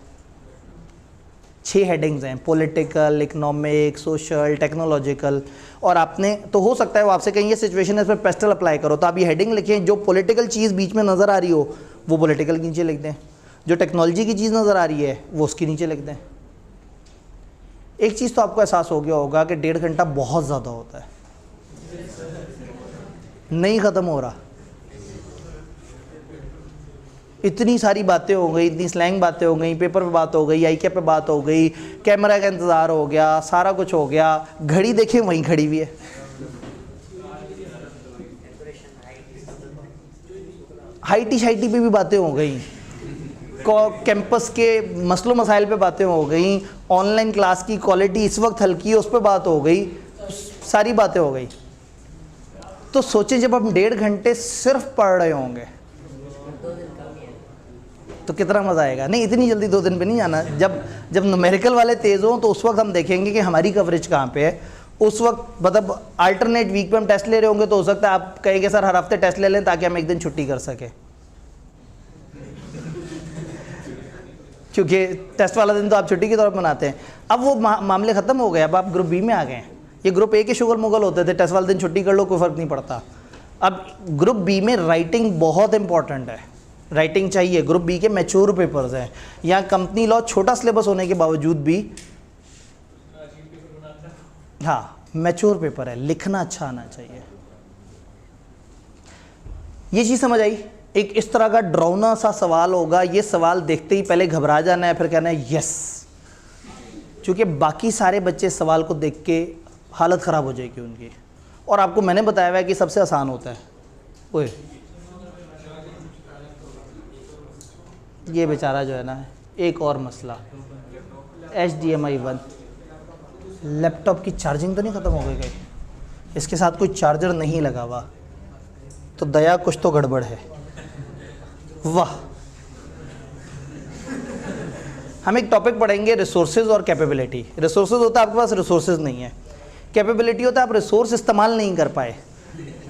6 हेडिंग्स हैं, पॉलिटिकल, इकोनॉमिक, सोशल, टेक्नोलॉजिकल, और आपने तो हो सकता है वो आपसे कहें ये सिचुएशन है इस पर पेस्टल अप्लाई करो, तो आप ये हेडिंग लिखें, जो पॉलिटिकल चीज़ बीच में नज़र आ रही हो वो पॉलिटिकल के नीचे लिख दें, जो टेक्नोलॉजी की चीज़ नज़र आ रही है वो उसके नीचे लिख दें। एक चीज़ तो आपको एहसास हो गया होगा कि 1.5 घंटा बहुत ज़्यादा होता है, नहीं ख़त्म हो रहा। इतनी सारी बातें हो गई, इतनी स्लैंग बातें हो गई, पेपर पे बात हो गई, ICAP पे बात हो गई, कैमरा का इंतज़ार हो गया, सारा कुछ हो गया, घड़ी देखें वहीं खड़ी हुई है। हाईटी शाइटी पे भी बातें हो गई, कैंपस के मसलों मसाइल पे बातें हो गई, ऑनलाइन क्लास की क्वालिटी इस वक्त हल्की है उस पर बात हो गई, सारी बातें हो गई। तो सोचें जब हम 1.5 घंटे सिर्फ पढ़ रहे होंगे तो कितना मज़ा आएगा। नहीं, इतनी जल्दी 2 दिन पे नहीं जाना। जब न्यूमेरिकल वाले तेज़ हों तो उस वक्त हम देखेंगे कि हमारी कवरेज कहाँ पे है। उस वक्त मतलब अल्टरनेट वीक पे हम टेस्ट ले रहे होंगे तो हो सकता है आप कहेंगे सर हर हफ्ते टेस्ट ले लें ताकि हम एक दिन छुट्टी कर सकें। क्योंकि टेस्ट वाला दिन तो आप छुट्टी के तौर पर मनाते हैं। अब वो मामले ख़त्म हो गए, अब आप ग्रुप बी में आ गए हैं। ये ग्रुप ए के शुगर मुगल होते थे, टेस्ट वाले दिन छुट्टी कर लो कोई फ़र्क नहीं पड़ता। अब ग्रुप बी में राइटिंग बहुत इंपॉर्टेंट है, राइटिंग चाहिए। ग्रुप बी के मैच्योर पेपर्स हैं। यहाँ कंपनी लॉ छोटा सिलेबस होने के बावजूद भी हाँ मैच्योर पेपर है, लिखना अच्छा आना चाहिए। ये चीज़ समझ आई। एक इस तरह का डरावना सा सवाल होगा, ये सवाल देखते ही पहले घबरा जाना है, फिर कहना है यस, क्योंकि बाकी सारे बच्चे सवाल को देख के हालत ख़राब हो जाएगी उनकी। और आपको मैंने बताया हुआ है कि सबसे आसान होता है। ओए ये बेचारा जो है ना, एक और मसला, HDMI 1 लैपटॉप की चार्जिंग तो नहीं ख़त्म हो गई कहीं? इसके साथ कोई चार्जर नहीं लगा हुआ तो दया कुछ तो गड़बड़ है। वाह, हम एक टॉपिक पढ़ेंगे रिसोर्सेज और कैपेबिलिटी। रिसोर्सेज होता है आपके पास रिसोर्सेज नहीं है, कैपेबिलिटी होता है आप रिसोर्स इस्तेमाल नहीं कर पाए।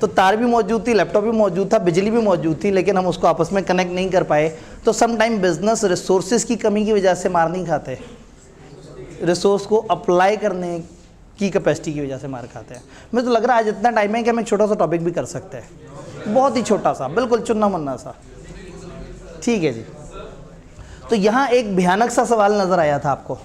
तो तार भी मौजूद थी, लैपटॉप भी मौजूद था, बिजली भी मौजूद थी, लेकिन हम उसको आपस में कनेक्ट नहीं कर पाए। तो सम टाइम बिजनेस रिसोर्सेज की कमी की वजह से मार नहीं खाते, रिसोर्स को अप्लाई करने की कैपेसिटी की वजह से मार खाते हैं। मुझे तो लग रहा है आज इतना टाइम है कि हम एक छोटा सा टॉपिक भी कर सकते हैं, बहुत ही छोटा सा, बिल्कुल चुन्ना मुन्ना सा। ठीक है जी। तो यहाँ एक भयानक सा सवाल नज़र आया था आपको,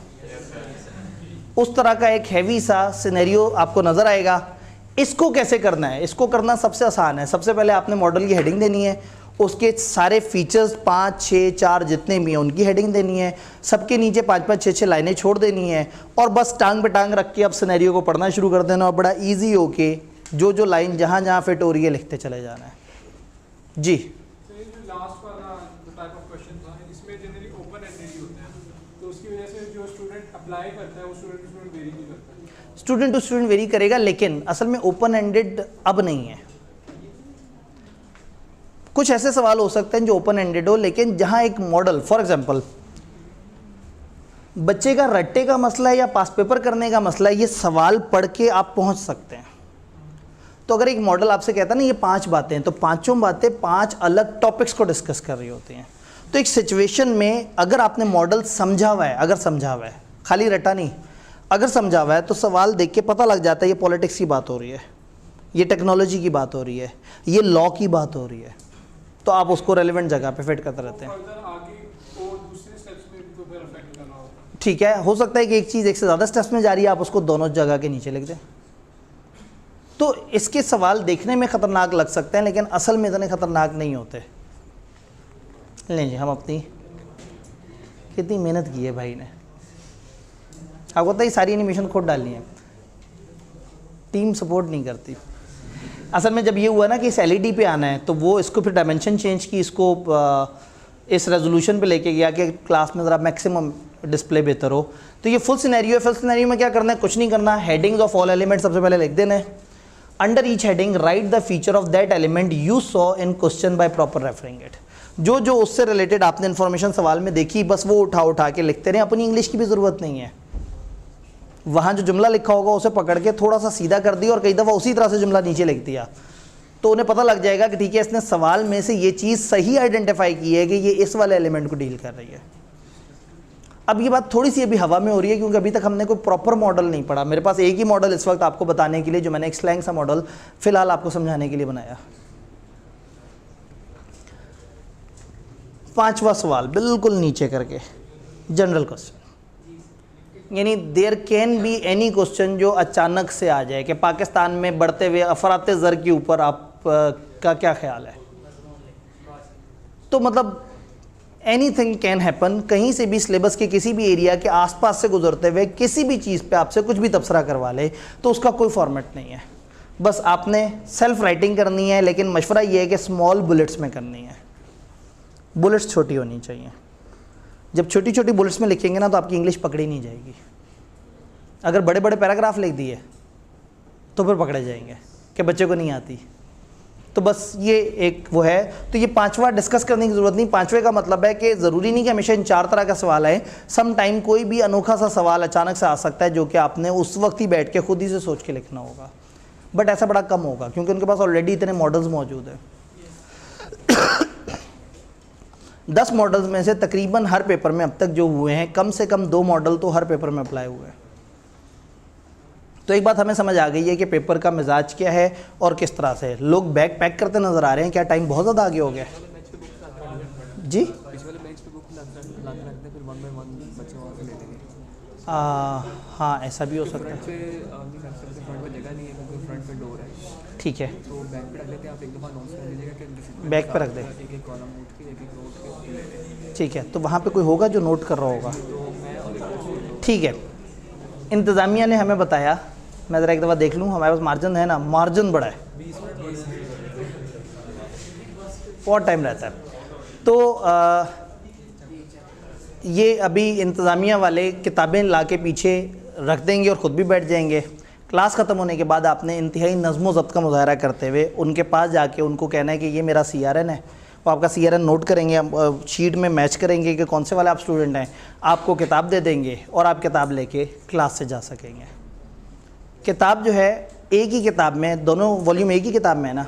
उस तरह का एक हैवी सा सिनेरियो आपको नज़र आएगा। इसको कैसे करना है? इसको करना सबसे आसान है। सबसे पहले आपने मॉडल की हेडिंग देनी है, उसके सारे फीचर्स 5, 6, 4 जितने भी हैं उनकी हेडिंग देनी है, सबके नीचे 5-5, 6-6 लाइनें छोड़ देनी है, और बस टांग पे टांग रख के अब सिनेरियो को पढ़ना शुरू कर देना, और बड़ा ईजी होके जो जो लाइन जहाँ जहाँ फिट हो रही है लिखते चले जाना है जी।
लास्ट वाला जो टाइप ऑफ क्वेश्चन था, इसमें जनरली ओपन एंडेड ही होते हैं, तो उसकी वजह से जो स्टूडेंट अप्लाई करता है वो स्टूडेंट टू स्टूडेंट वेरी नहीं करता है।
स्टूडेंट टू स्टूडेंट वेरी करेगा, लेकिन असल में ओपन एंडेड अब नहीं है। कुछ ऐसे सवाल हो सकते हैं जो ओपन एंडेड हो, लेकिन जहां एक मॉडल, फॉर एग्जांपल बच्चे का रट्टे का मसला है या पास पेपर करने का मसला है, ये सवाल पढ़ के आप पहुंच सकते हैं। तो अगर एक मॉडल आपसे कहता है ना ये 5 बातें, तो पांचों बातें 5 अलग टॉपिक्स को डिस्कस कर रही होती हैं। तो एक सिचुएशन में अगर आपने मॉडल समझा हुआ है, अगर समझा हुआ है, खाली रटा नहीं, अगर समझा हुआ है, तो सवाल देख के पता लग जाता है ये पॉलिटिक्स की बात हो रही है, ये टेक्नोलॉजी की बात हो रही है, ये लॉ की बात हो रही है, तो आप उसको रेलिवेंट जगह पे फिट करते रहते हैं। ठीक है, हो सकता है कि एक चीज़ एक से ज़्यादा स्टेप्स में जा रही है, आप उसको दोनों जगह के नीचे लिख दें। तो इसके सवाल देखने में ख़तरनाक लग सकते हैं, लेकिन असल में इतने ख़तरनाक नहीं होते। लें जी, हम अपनी कितनी मेहनत की है भाई ने, आपको पता है सारी एनिमेशन खुद डालनी है, टीम सपोर्ट नहीं करती। असल में जब ये हुआ ना कि इस LED पे आना है, तो वो इसको फिर डायमेंशन चेंज की, इसको इस रेजोल्यूशन पे लेके गया कि क्लास में ज़रा मैक्सिमम डिस्प्ले बेहतर हो। तो ये फुल सिनेरियो है। फुल सिनेरियो में क्या करना है? कुछ नहीं करना। हेडिंग्स ऑफ ऑल एलिमेंट सबसे पहले लिख देना है। Under each heading write the feature of that element you saw in question by proper referring it. जो जो उससे रिलेटेड आपने इन्फॉर्मेशन सवाल में देखी, बस वो उठा उठा के लिखते रहें। अपनी इंग्लिश की भी ज़रूरत नहीं है। वहाँ जो जुमला लिखा होगा उसे पकड़ के थोड़ा सा सीधा कर दिया और कई दफ़ा उसी तरह से जुमला नीचे लिख दिया, तो उन्हें पता लग जाएगा कि ठीक है, इसने सवाल में से ये चीज़ सही आइडेंटिफाई की है कि ये इस वाले एलिमेंट को डील कर रही है। अब ये बात थोड़ी सी अभी हवा में हो रही है, क्योंकि अभी तक हमने कोई प्रॉपर मॉडल नहीं पढ़ा। मेरे पास एक ही मॉडल इस वक्त आपको बताने के लिए, जो मैंने एक स्लैंग सा मॉडल फिलहाल आपको समझाने के लिए बनाया। 5वां सवाल बिल्कुल नीचे करके, जनरल क्वेश्चन, यानी there can be any question जो अचानक से आ जाए कि पाकिस्तान में बढ़ते हुए अफराते ज़र के ऊपर आप का क्या ख्याल है। तो मतलब एनीथिंग कैन हैपन, कहीं से भी सिलेबस के किसी भी एरिया के आसपास से गुजरते हुए किसी भी चीज़ पे आपसे कुछ भी तबसरा करवा ले, तो उसका कोई फॉर्मेट नहीं है। बस आपने सेल्फ राइटिंग करनी है, लेकिन मशवरा ये है कि स्मॉल बुलेट्स में करनी है। बुलेट्स छोटी होनी चाहिए। जब छोटी छोटी बुलेट्स में लिखेंगे ना, तो आपकी इंग्लिश पकड़ी नहीं जाएगी। अगर बड़े बड़े पैराग्राफ लिख दिए तो फिर पकड़े जाएंगे कि बच्चे को नहीं आती। तो बस ये एक वो है। तो ये 5वां डिस्कस करने की ज़रूरत नहीं। 5वें का मतलब है कि ज़रूरी नहीं कि हमेशा इन 4 तरह का सवाल आए। सम टाइम कोई भी अनोखा सा सवाल अचानक से आ सकता है, जो कि आपने उस वक्त ही बैठ के खुद ही से सोच के लिखना होगा। बट ऐसा बड़ा कम होगा, क्योंकि उनके पास ऑलरेडी इतने मॉडल्स मौजूद हैं। 10 मॉडल्स में से तकरीबन हर पेपर में अब तक जो हुए हैं कम से कम 2 मॉडल तो हर पेपर में अप्लाई हुए हैं। तो एक बात हमें समझ आ गई है कि पेपर का मिजाज क्या है और किस तरह से लोग बैग पैक करते नज़र आ रहे हैं। क्या टाइम बहुत ज़्यादा आगे हो गया जी? हाँ ऐसा भी हो सकता है। ठीक है, बैग पे रख दें। ठीक है, तो वहाँ पे कोई होगा जो नोट कर रहा होगा। ठीक है, इंतज़ामिया ने हमें बताया, मैं ज़रा एक दफ़ा देख लूँ हमारे पास मार्जिन है ना, मार्जिन बड़ा है, बहुत टाइम रहता है। तो ये अभी इंतज़ामिया वाले किताबें ला के पीछे रख देंगे और ख़ुद भी बैठ जाएंगे। क्लास ख़त्म होने के बाद आपने इंतहाई नज़्म व ज़ब्त का मुज़ाहरा करते हुए उनके पास जाके उनको कहना है कि ये मेरा CRN है, वो आपका CRN नोट करेंगे, शीट में मैच करेंगे कि कौन से वाले आप स्टूडेंट हैं, आपको किताब दे देंगे और आप किताब लेके क्लास से जा सकेंगे। किताब जो है एक ही किताब में, दोनों वॉल्यूम एक ही किताब में है ना,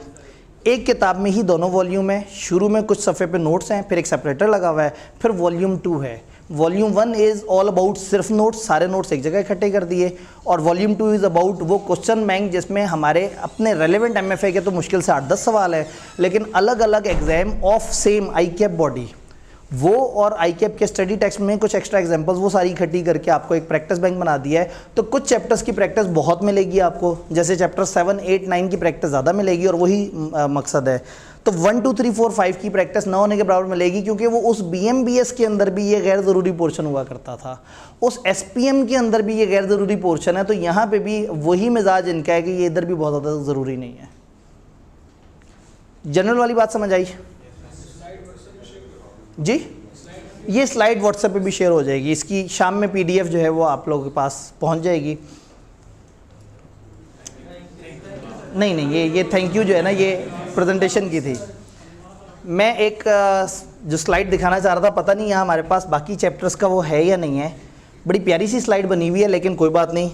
एक किताब में ही दोनों वॉल्यूम है। शुरू में कुछ सफ़े पे नोट्स हैं, फिर एक सेपरेटर लगा हुआ है, फिर वॉल्यूम 2 है। वॉल्यूम 1 इज़ ऑल अबाउट सिर्फ नोट्स, सारे नोट्स एक जगह इकट्ठे कर दिए, और वॉल्यूम 2 इज़ अबाउट वो क्वेश्चन बैंक जिसमें हमारे अपने रेलेवेंट MFA के तो मुश्किल से 8-10 सवाल है, लेकिन अलग अलग exam of same ICAP body, वो और ICAP के स्टडी टेक्स्ट में कुछ एक्स्ट्रा एग्जांपल्स वो सारी इकट्ठी करके आपको एक प्रैक्टिस बैंक बना दिया है। तो कुछ चैप्टर्स की प्रैक्टिस बहुत मिलेगी आपको, जैसे चैप्टर 7, 8, 9 की प्रैक्टिस ज़्यादा मिलेगी और वही मकसद है। तो 1, 2, 3, 4, 5 की प्रैक्टिस ना होने के बराबर मिलेगी, क्योंकि वो उस BMBS के अंदर भी ये गैर ज़रूरी पोर्शन हुआ करता था, उस SPM के अंदर भी ये गैर ज़रूरी पोर्शन है। तो यहाँ पे भी वही मिजाज इनका है कि ये इधर भी बहुत ज़्यादा ज़रूरी नहीं है। जनरल वाली बात समझ आई जी? ये स्लाइड व्हाट्सएप पे भी शेयर हो जाएगी, इसकी शाम में PDF जो है वो आप लोगों के पास पहुंच जाएगी। नहीं, ये थैंक यू जो है ना, ये प्रेजेंटेशन की थी। मैं एक जो स्लाइड दिखाना चाह रहा था, पता नहीं यहाँ हमारे पास बाकी चैप्टर्स का वो है या नहीं है। बड़ी प्यारी सी स्लाइड बनी हुई है, लेकिन कोई बात नहीं,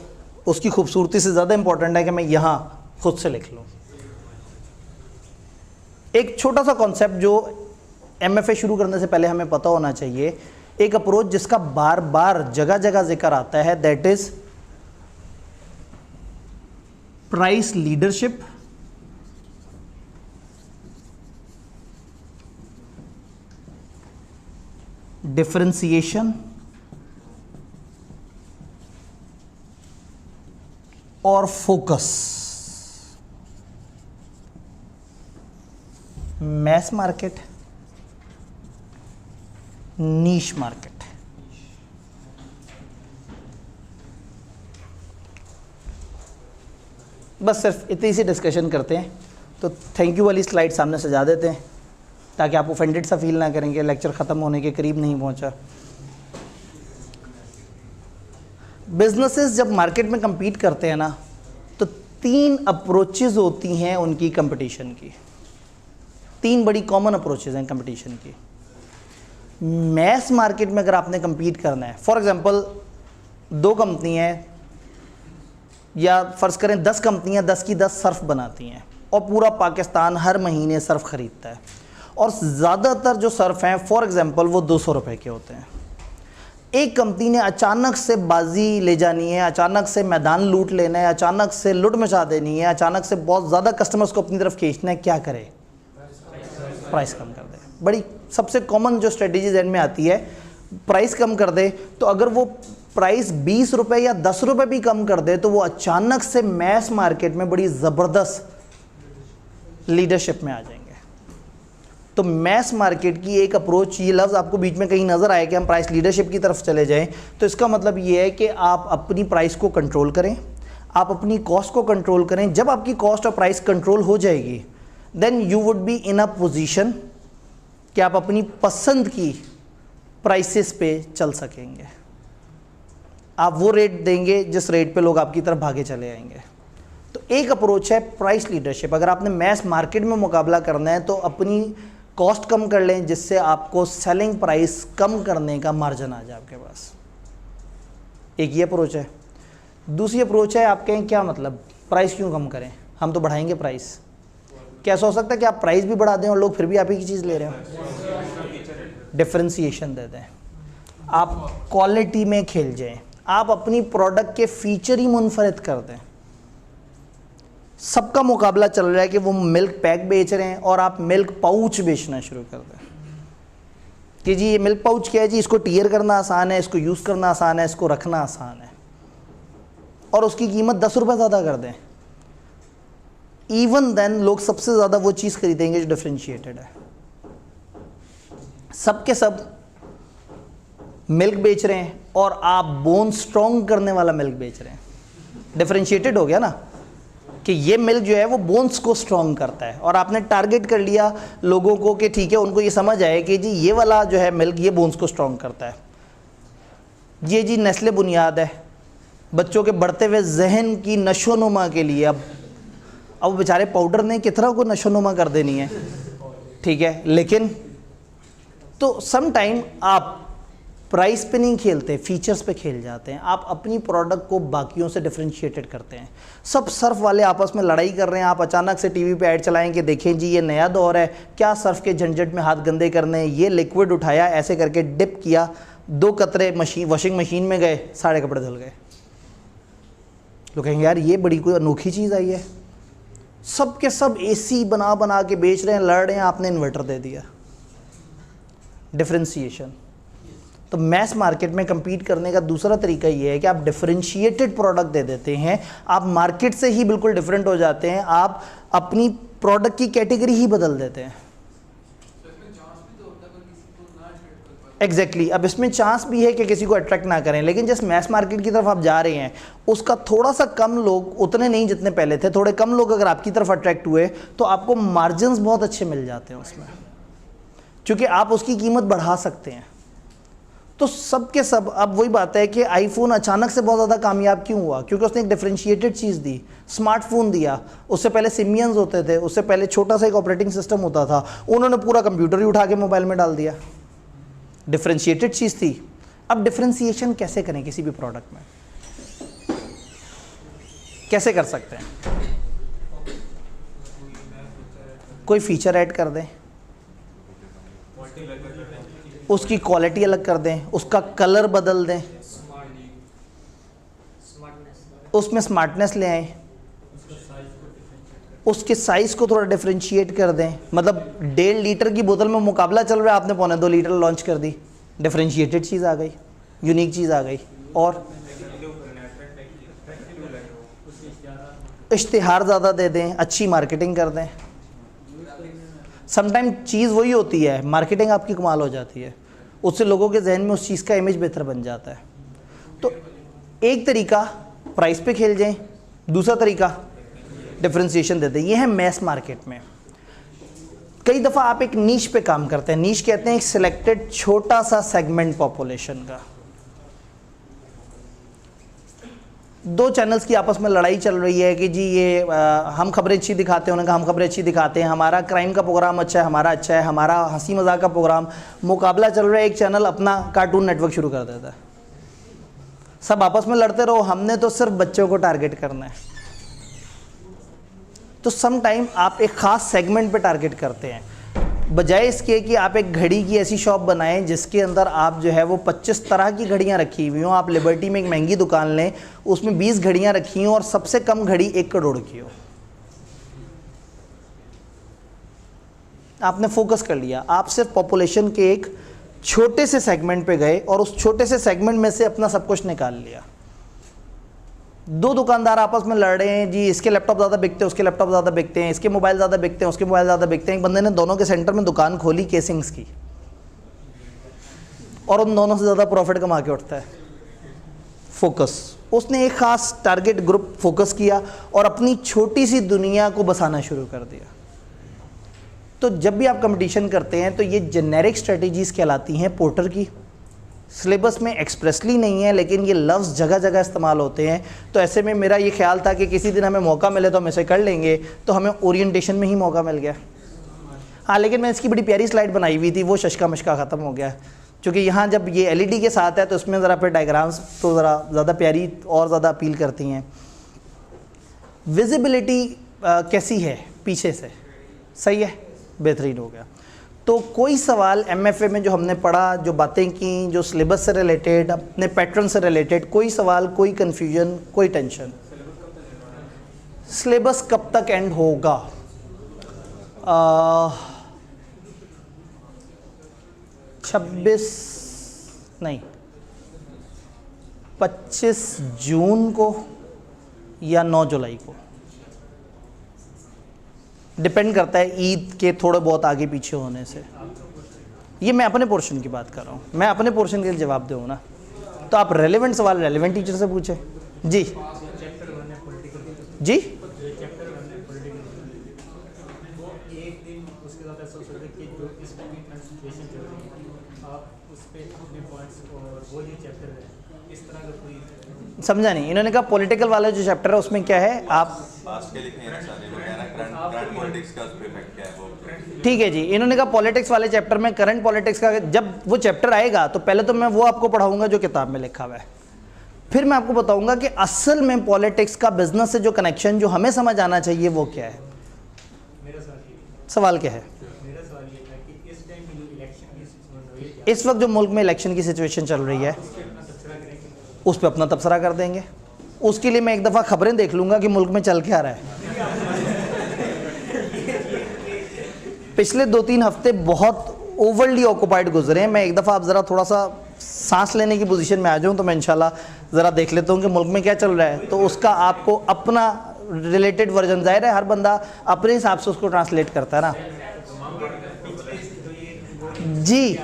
उसकी खूबसूरती से ज़्यादा इंपॉर्टेंट है कि मैं यहाँ खुद से लिख लूँ। एक छोटा सा कॉन्सेप्ट जो MFA शुरू करने से पहले हमें पता होना चाहिए, एक अप्रोच जिसका बार बार जगह जगह जिक्र आता है, that is price leadership, differentiation और focus. Mass market, niche market. बस सिर्फ इतनी सी डिस्कशन करते हैं। तो थैंक यू वाली स्लाइड सामने सजा देते हैं ताकि आप ऑफेंडेड सा फील ना करेंगे, लेक्चर ख़त्म होने के करीब नहीं पहुंचा। बिजनेसेस जब मार्केट में compete करते हैं ना, तो 3 अप्रोचेज़ होती हैं उनकी कंपटीशन की। 3 बड़ी कॉमन अप्रोचेज़ हैं कंपटीशन की। मैस मार्केट में अगर आपने compete करना है, फॉर एग्जांपल 2 कंपनी हैं, या फ़र्ज़ करें 10 कंपनियां 10 की 10 सर्फ़ बनाती हैं और पूरा पाकिस्तान हर महीने सर्फ़ ख़रीदता है, और ज़्यादातर जो सर्फ़ हैं फॉर एग्ज़ाम्पल वो 200 रुपए के होते हैं। एक कंपनी ने अचानक से बाजी ले जानी है, अचानक से मैदान लूट लेना है, अचानक से लूट मचा देनी है, अचानक से बहुत ज़्यादा कस्टमर्स को अपनी तरफ खींचना है, क्या करे? प्राइस कम कर दे। बड़ी सबसे कॉमन जो स्ट्रेटजी जहन में आती है, प्राइस कम कर दे। तो अगर वो प्राइस 20 रुपये या 10 रुपये भी कम कर दे, तो वो अचानक से मैस मार्केट में बड़ी ज़बरदस्त लीडरशिप में आ जाएंगे। तो मैस मार्केट की एक अप्रोच, ये लफ्ज़ आपको बीच में कहीं नज़र आए कि हम प्राइस लीडरशिप की तरफ चले जाएं, तो इसका मतलब ये है कि आप अपनी प्राइस को कंट्रोल करें, आप अपनी कॉस्ट को कंट्रोल करें। जब आपकी कॉस्ट और प्राइस कंट्रोल हो जाएगी, then you would be in a position कि आप अपनी पसंद की प्राइसेस पे चल सकेंगे। आप वो रेट देंगे जिस रेट पे लोग आपकी तरफ भागे चले आएंगे। तो एक अप्रोच है प्राइस लीडरशिप। अगर आपने मैस मार्केट में मुकाबला करना है तो अपनी कॉस्ट कम कर लें, जिससे आपको सेलिंग प्राइस कम करने का मार्जिन आ जाए आपके पास। एक ये अप्रोच है। दूसरी अप्रोच है, आप कहें क्या मतलब प्राइस क्यों कम करें, हम तो बढ़ाएंगे प्राइस। कैसा हो सकता है कि आप प्राइस भी बढ़ा दें और लोग फिर भी आप ही की चीज़ ले रहे हो? डिफरेंशिएशन दे दें, आप क्वालिटी में खेल जाएं, आप अपनी प्रोडक्ट के फीचर ही मुनफरिद कर दें। सबका मुकाबला चल रहा है कि वो मिल्क पैक बेच रहे हैं और आप मिल्क पाउच बेचना शुरू कर दें कि जी ये मिल्क पाउच क्या है जी, इसको टीयर करना आसान है, इसको यूज़ करना आसान है, इसको रखना आसान है, और उसकी कीमत 10 रुपये ज़्यादा कर दें। इवन देन लोग सबसे ज़्यादा वो चीज़ खरीदेंगे जो डिफरेंशिएटेड है। सब के सब मिल्क बेच रहे हैं और आप बोन स्ट्रॉन्ग करने वाला मिल्क बेच रहे हैं। डिफरेंशिएटेड हो गया ना कि ये मिल्क जो है वो बोन्स को स्ट्रॉन्ग करता है, और आपने टारगेट कर लिया लोगों को कि ठीक है, उनको ये समझ आए कि जी ये वाला जो है मिल्क ये बोन्स को स्ट्रॉन्ग करता है। ये जी नेस्ले बुनियाद है बच्चों के बढ़ते हुए जहन की नशोनुमा के लिए। अब बेचारे पाउडर ने कितना को नशोनुमा कर देनी है, ठीक है, लेकिन तो सम टाइम आप प्राइस पे नहीं खेलते, फीचर्स पे खेल जाते हैं। आप अपनी प्रोडक्ट को बाकियों से डिफरेंशिएटेड करते हैं। सब सर्फ वाले आपस में लड़ाई कर रहे हैं, आप अचानक से टीवी पे ऐड चलाएं कि देखें जी ये नया दौर है, क्या सर्फ के झंझट में हाथ गंदे करने, ये लिक्विड उठाया, ऐसे करके डिप किया, 2 कतरे वॉशिंग मशीन में गए, सारे कपड़े धुल गए। लोग कहेंगे यार ये बड़ी कोई अनोखी चीज़ आई है। सब के सब AC बना बना के बेच रहे हैं, लड़ रहे हैं, आपने इन्वर्टर दे दिया। डिफरेंशिएशन। तो मैस मार्केट में compete करने का दूसरा तरीका ये है कि आप डिफरेंशिएटेड प्रोडक्ट दे देते हैं, आप मार्केट से ही बिल्कुल डिफरेंट हो जाते हैं, आप अपनी प्रोडक्ट की कैटेगरी ही बदल देते हैं। एग्जैक्टली अब इसमें चांस भी है कि किसी को अट्रैक्ट ना करें, लेकिन जिस मैस मार्केट की तरफ आप जा रहे हैं उसका थोड़ा सा कम लोग, उतने नहीं जितने पहले थे, थोड़े कम लोग अगर आपकी तरफ अट्रैक्ट हुए तो आपको मार्जिन्स बहुत अच्छे मिल जाते हैं उसमें, क्योंकि आप उसकी कीमत बढ़ा सकते हैं। तो सब के सब अब वही बात है कि आईफोन अचानक से बहुत ज़्यादा कामयाब क्यों हुआ, क्योंकि उसने एक डिफरेंशिएटेड चीज़ दी, स्मार्टफोन दिया। उससे पहले सिमियंस होते थे, उससे पहले छोटा सा एक ऑपरेटिंग सिस्टम होता था, उन्होंने पूरा कंप्यूटर ही उठा के मोबाइल में डाल दिया। डिफरेंशिएटेड चीज़ थी। अब डिफरेंशिएशन कैसे करें किसी भी प्रोडक्ट में, कैसे कर सकते हैं? कोई फीचर ऐड कर दें, उसकी क्वालिटी अलग कर दें, उसका कलर बदल दें, उसमें स्मार्टनेस ले आएं, उसके साइज़ को थोड़ा डिफरेंशिएट कर दें। मतलब 1.5 लीटर की बोतल में मुकाबला चल रहा है, आपने 2.25 लीटर लॉन्च कर दी, डिफरेंशिएटेड चीज़ आ गई, यूनिक चीज़ आ गई। और इश्तिहार ज़्यादा दे दें, अच्छी मार्केटिंग कर दें। समटाइम चीज़ वही होती है, मार्केटिंग आपकी कमाल हो जाती है, उससे लोगों के जहन में उस चीज़ का इमेज बेहतर बन जाता है। तो एक तरीका प्राइस पे खेल जाएं, दूसरा तरीका डिफरेंशिएशन देते हैं। ये है मैस मार्केट में। कई दफ़ा आप एक नीश पे काम करते हैं, नीश कहते हैं एक सिलेक्टेड छोटा सा सेगमेंट पॉपुलेशन का। 2 चैनल्स की आपस में लड़ाई चल रही है कि जी ये हम खबरें अच्छी दिखाते हैं, उन्होंने कहा हम खबरें अच्छी दिखाते हैं, हमारा क्राइम का प्रोग्राम अच्छा है, हमारा अच्छा है, हमारा हंसी मजाक का प्रोग्राम। मुकाबला चल रहा है, एक चैनल अपना कार्टून नेटवर्क शुरू कर देता है, सब आपस में लड़ते रहो, हमने तो सिर्फ बच्चों को टारगेट करना है। तो सम टाइम आप एक ख़ास सेगमेंट पे टारगेट करते हैं, बजाय इसके कि आप एक घड़ी की ऐसी शॉप बनाएं जिसके अंदर आप जो है वो 25 तरह की घड़ियां रखी हुई हों। आप लिबर्टी में एक महंगी दुकान लें, उसमें 20 घड़ियां रखी हों और सबसे कम घड़ी 1 करोड़ की हो। आपने फोकस कर लिया, आप सिर्फ पॉपुलेशन के एक छोटे से सेगमेंट पे गए और उस छोटे से सेगमेंट में से अपना सब कुछ निकाल लिया। 2 दुकानदार आपस में लड़ रहे हैं, जी इसके लैपटॉप ज़्यादा बिकते हैं, उसके लैपटॉप ज़्यादा बिकते हैं, इसके मोबाइल ज़्यादा बिकते हैं, उसके मोबाइल ज़्यादा बिकते हैं। एक बंदे ने दोनों के सेंटर में दुकान खोली केसिंग्स की, और उन दोनों से ज़्यादा प्रॉफिट कमा के उठता है। फोकस, उसने एक ख़ास टारगेट ग्रुप फोकस किया और अपनी छोटी सी दुनिया को बसाना शुरू कर दिया। तो जब भी आप कंपटीशन करते हैं तो ये जेनेरिक स्ट्रेटजीज़ कहलाती हैं पोर्टर की। सिलेबस में एक्सप्रेसली नहीं है, लेकिन ये लफ्ज़ जगह जगह इस्तेमाल होते हैं। तो ऐसे में मेरा ये ख्याल था कि किसी दिन हमें मौका मिले तो हम इसे कर लेंगे, तो हमें ओरिएंटेशन में ही मौका मिल गया। हाँ, लेकिन मैं इसकी बड़ी प्यारी स्लाइड बनाई हुई थी, वो शशका मशका ख़त्म हो गया, क्योंकि यहाँ जब ये LED के साथ है तो इसमें ज़रा फिर डायग्राम्स तो ज़रा ज़्यादा प्यारी और ज़्यादा अपील करती हैं। विजिबिलिटी कैसी है पीछे से, सही है, बेहतरीन हो गया। तो कोई सवाल एमएफए में जो हमने पढ़ा, जो बातें की, जो सिलेबस से रिलेटेड, अपने पैटर्न से रिलेटेड, कोई सवाल, कोई कन्फ्यूजन, कोई टेंशन? सिलेबस कब तक एंड होगा? 25 जून को या 9 जुलाई को, डिपेंड करता है ईद के थोड़े बहुत आगे पीछे होने से। ये मैं अपने पोर्शन की बात कर रहा हूँ, मैं अपने पोर्शन के लिए जवाब दूँ ना, तो आप रेलेवेंट सवाल रेलेवेंट टीचर से पूछे। जी जी समझा नहीं, इन्होंने कहा पॉलिटिकल वाला जो चैप्टर है उसमें क्या है, आप
पास्ट के लिखे हैं ना सारे, वो कह रहा है करंट पॉलिटिक्स का उस पे इफेक्ट क्या है वो।
ठीक है जी, इन्होंने कहा पॉलिटिक्स वाले चैप्टर में करंट पॉलिटिक्स का जब वो चैप्टर आएगा तो पहले तो मैं वो आपको पढ़ाऊंगा जो किताब में लिखा हुआ है, फिर मैं आपको बताऊंगा कि असल में पॉलिटिक्स का बिजनेस से जो कनेक्शन जो हमें समझ आना चाहिए वो क्या है।
मेरा
सवाल क्या है?
मेरा सवाल ये था कि इस टाइम इलेक्शन की सिचुएशन,
इस वक्त जो मुल्क में इलेक्शन की सिचुएशन चल रही है उस पर अपना तबसरा कर देंगे। उसके लिए मैं एक दफ़ा खबरें देख लूँगा कि मुल्क में चल क्या रहा है। पिछले 2-3 हफ्ते बहुत ओवरली ऑक्युपाइड गुजरे हैं। मैं एक दफ़ा आप ज़रा थोड़ा सा सांस लेने की पोजीशन में आ जाऊँ तो मैं इंशाल्लाह ज़रा देख लेता हूँ कि मुल्क में क्या चल रहा है, तो उसका आपको अपना रिलेटेड वर्जन, ज़ाहिर है हर बंदा अपने हिसाब से उसको ट्रांसलेट करता है ना। जी,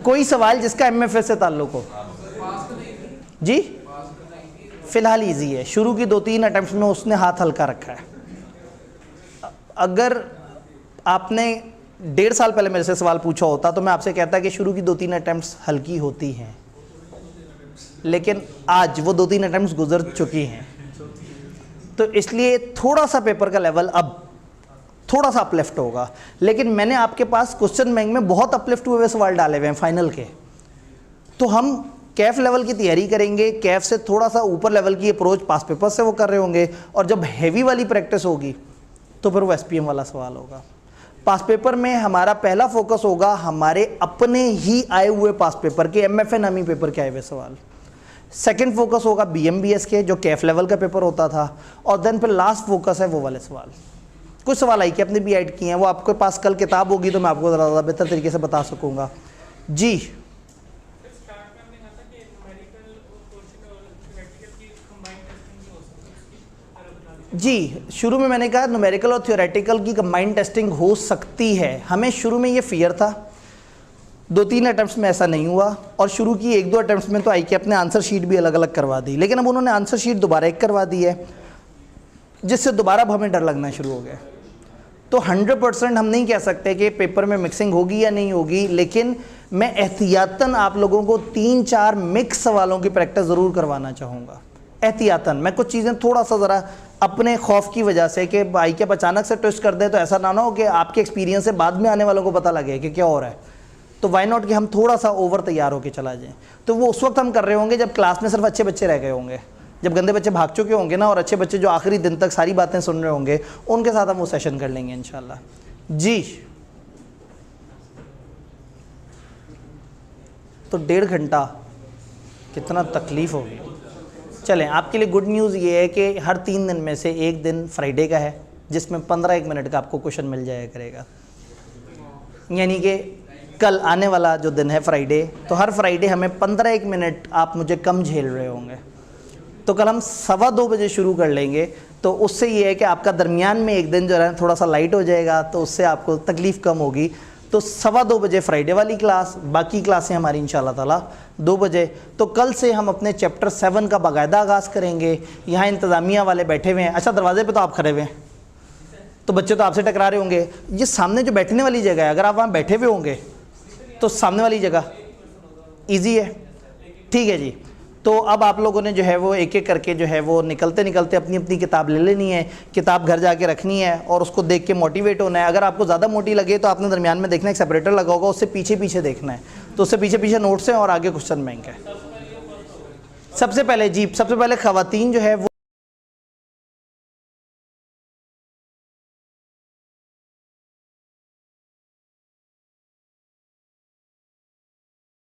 कोई सवाल जिसका एमएफए से ताल्लुक़ हो? जी, फ़िलहाल इजी है। शुरू की 2-3 अटैम्प्ट में उसने हाथ हल्का रखा है। अगर आपने 1.5 साल पहले मेरे से सवाल पूछा होता तो मैं आपसे कहता कि शुरू की 2-3 अटैम्प्ट्स हल्की होती हैं, लेकिन आज वो 2-3 अटैम्प्ट्स गुजर चुकी हैं, तो इसलिए थोड़ा सा पेपर का लेवल अब थोड़ा सा अपलिफ्ट होगा। लेकिन मैंने आपके पास क्वेश्चन बैंक में बहुत अपलिफ्ट हुए सवाल डाले हुए हैं फाइनल के, तो हम कैफ लेवल की तैयारी करेंगे, कैफ से थोड़ा सा ऊपर लेवल की अप्रोच पास पेपर से वो कर रहे होंगे, और जब हैवी वाली प्रैक्टिस होगी तो फिर वो एसपीएम वाला सवाल होगा। पास पेपर में हमारा पहला फोकस होगा हमारे अपने ही आए हुए पास पेपर के, एमएफए नामी पेपर के आए हुए सवाल। सेकंड फोकस होगा बीएमबीएस के जो कैफ लेवल का पेपर होता था, और देन फिर लास्ट फोकस है वो वाले सवाल। कुछ सवाल आई कि अपने भी ऐड किए हैं, वो आपके पास कल किताब होगी तो मैं आपको ज़्यादा बेहतर तरीके से बता सकूँगा। जी जी, शुरू में मैंने कहा न्यूमेरिकल और थ्योरेटिकल की कंबाइंड टेस्टिंग हो सकती है। हमें शुरू में ये फियर था, 2-3 अटैम्प्ट्स में ऐसा नहीं हुआ, और शुरू की 1-2 अटैम्प्ट्स में तो आई कि अपने आंसर शीट भी अलग अलग करवा दी, लेकिन अब उन्होंने आंसर शीट दोबारा एक करवा दी है, जिससे दोबारा अब हमें डर लगना शुरू हो गया। तो 100% हम नहीं कह सकते कि पेपर में मिक्सिंग होगी या नहीं होगी, लेकिन मैं एहतियातन आप लोगों को 3-4 मिक्स सवालों की प्रैक्टिस ज़रूर करवाना चाहूँगा। एहतियातन मैं कुछ चीज़ें थोड़ा सा ज़रा अपने खौफ की वजह से कि भाई क्या अचानक से ट्विस्ट कर दे तो ऐसा ना हो कि आपके एक्सपीरियंस से बाद में आने वालों को पता लगे कि क्या हो रहा है, तो वाई नॉट कि हम थोड़ा सा ओवर तैयार होकर चला जाएं। तो वो उस वक्त हम कर रहे होंगे जब क्लास में सिर्फ अच्छे बच्चे रह गए होंगे, जब गंदे बच्चे भाग चुके होंगे ना, और अच्छे बच्चे जो आखिरी दिन तक सारी बातें सुन रहे होंगे, उनके साथ हम वो सेशन कर लेंगे इंशाल्लाह। जी, तो 1.5 घंटा कितना तकलीफ़ होगी। चलें, आपके लिए गुड न्यूज़ ये है कि हर 3 दिन में से एक दिन फ्राइडे का है, जिसमें 15-1 मिनट का आपको क्वेश्चन मिल जाया करेगा। यानी कि कल आने वाला जो दिन है फ्राइडे, तो हर फ्राइडे हमें 15-1 मिनट आप मुझे कम झेल रहे होंगे। तो कल हम 2:15 बजे शुरू कर लेंगे, तो उससे ये है कि आपका दरमियान में एक दिन जो है थोड़ा सा लाइट हो जाएगा, तो उससे आपको तकलीफ़ कम होगी। तो 2:15 बजे फ्राइडे वाली क्लास, बाकी क्लासें हमारी इंशाल्लाह ताला 2 बजे। तो कल से हम अपने चैप्टर 7 का बाकायदा आगाज़ करेंगे। यहाँ इंतज़ामिया वाले बैठे हुए हैं। अच्छा, दरवाजे पे तो आप खड़े हुए हैं, तो बच्चे तो आपसे टकरा रहे होंगे। ये सामने जो बैठने वाली जगह है, अगर आप वहाँ बैठे हुए होंगे तो सामने वाली जगह ईजी है। ठीक है जी, तो अब आप लोगों ने जो है वो एक एक करके जो है वो निकलते निकलते अपनी अपनी किताब ले लेनी है, किताब घर जाके रखनी है और उसको देख के मोटिवेट होना है। अगर आपको ज़्यादा मोटी लगे तो आपने दरमियान में देखना, एक सेपरेटर लगा होगा, उससे पीछे पीछे देखना है, तो उससे पीछे पीछे नोट्स हैं और आगे क्वेश्चन बैंक है। सबसे पहले जी, सबसे पहले ख़वातीन जो है वो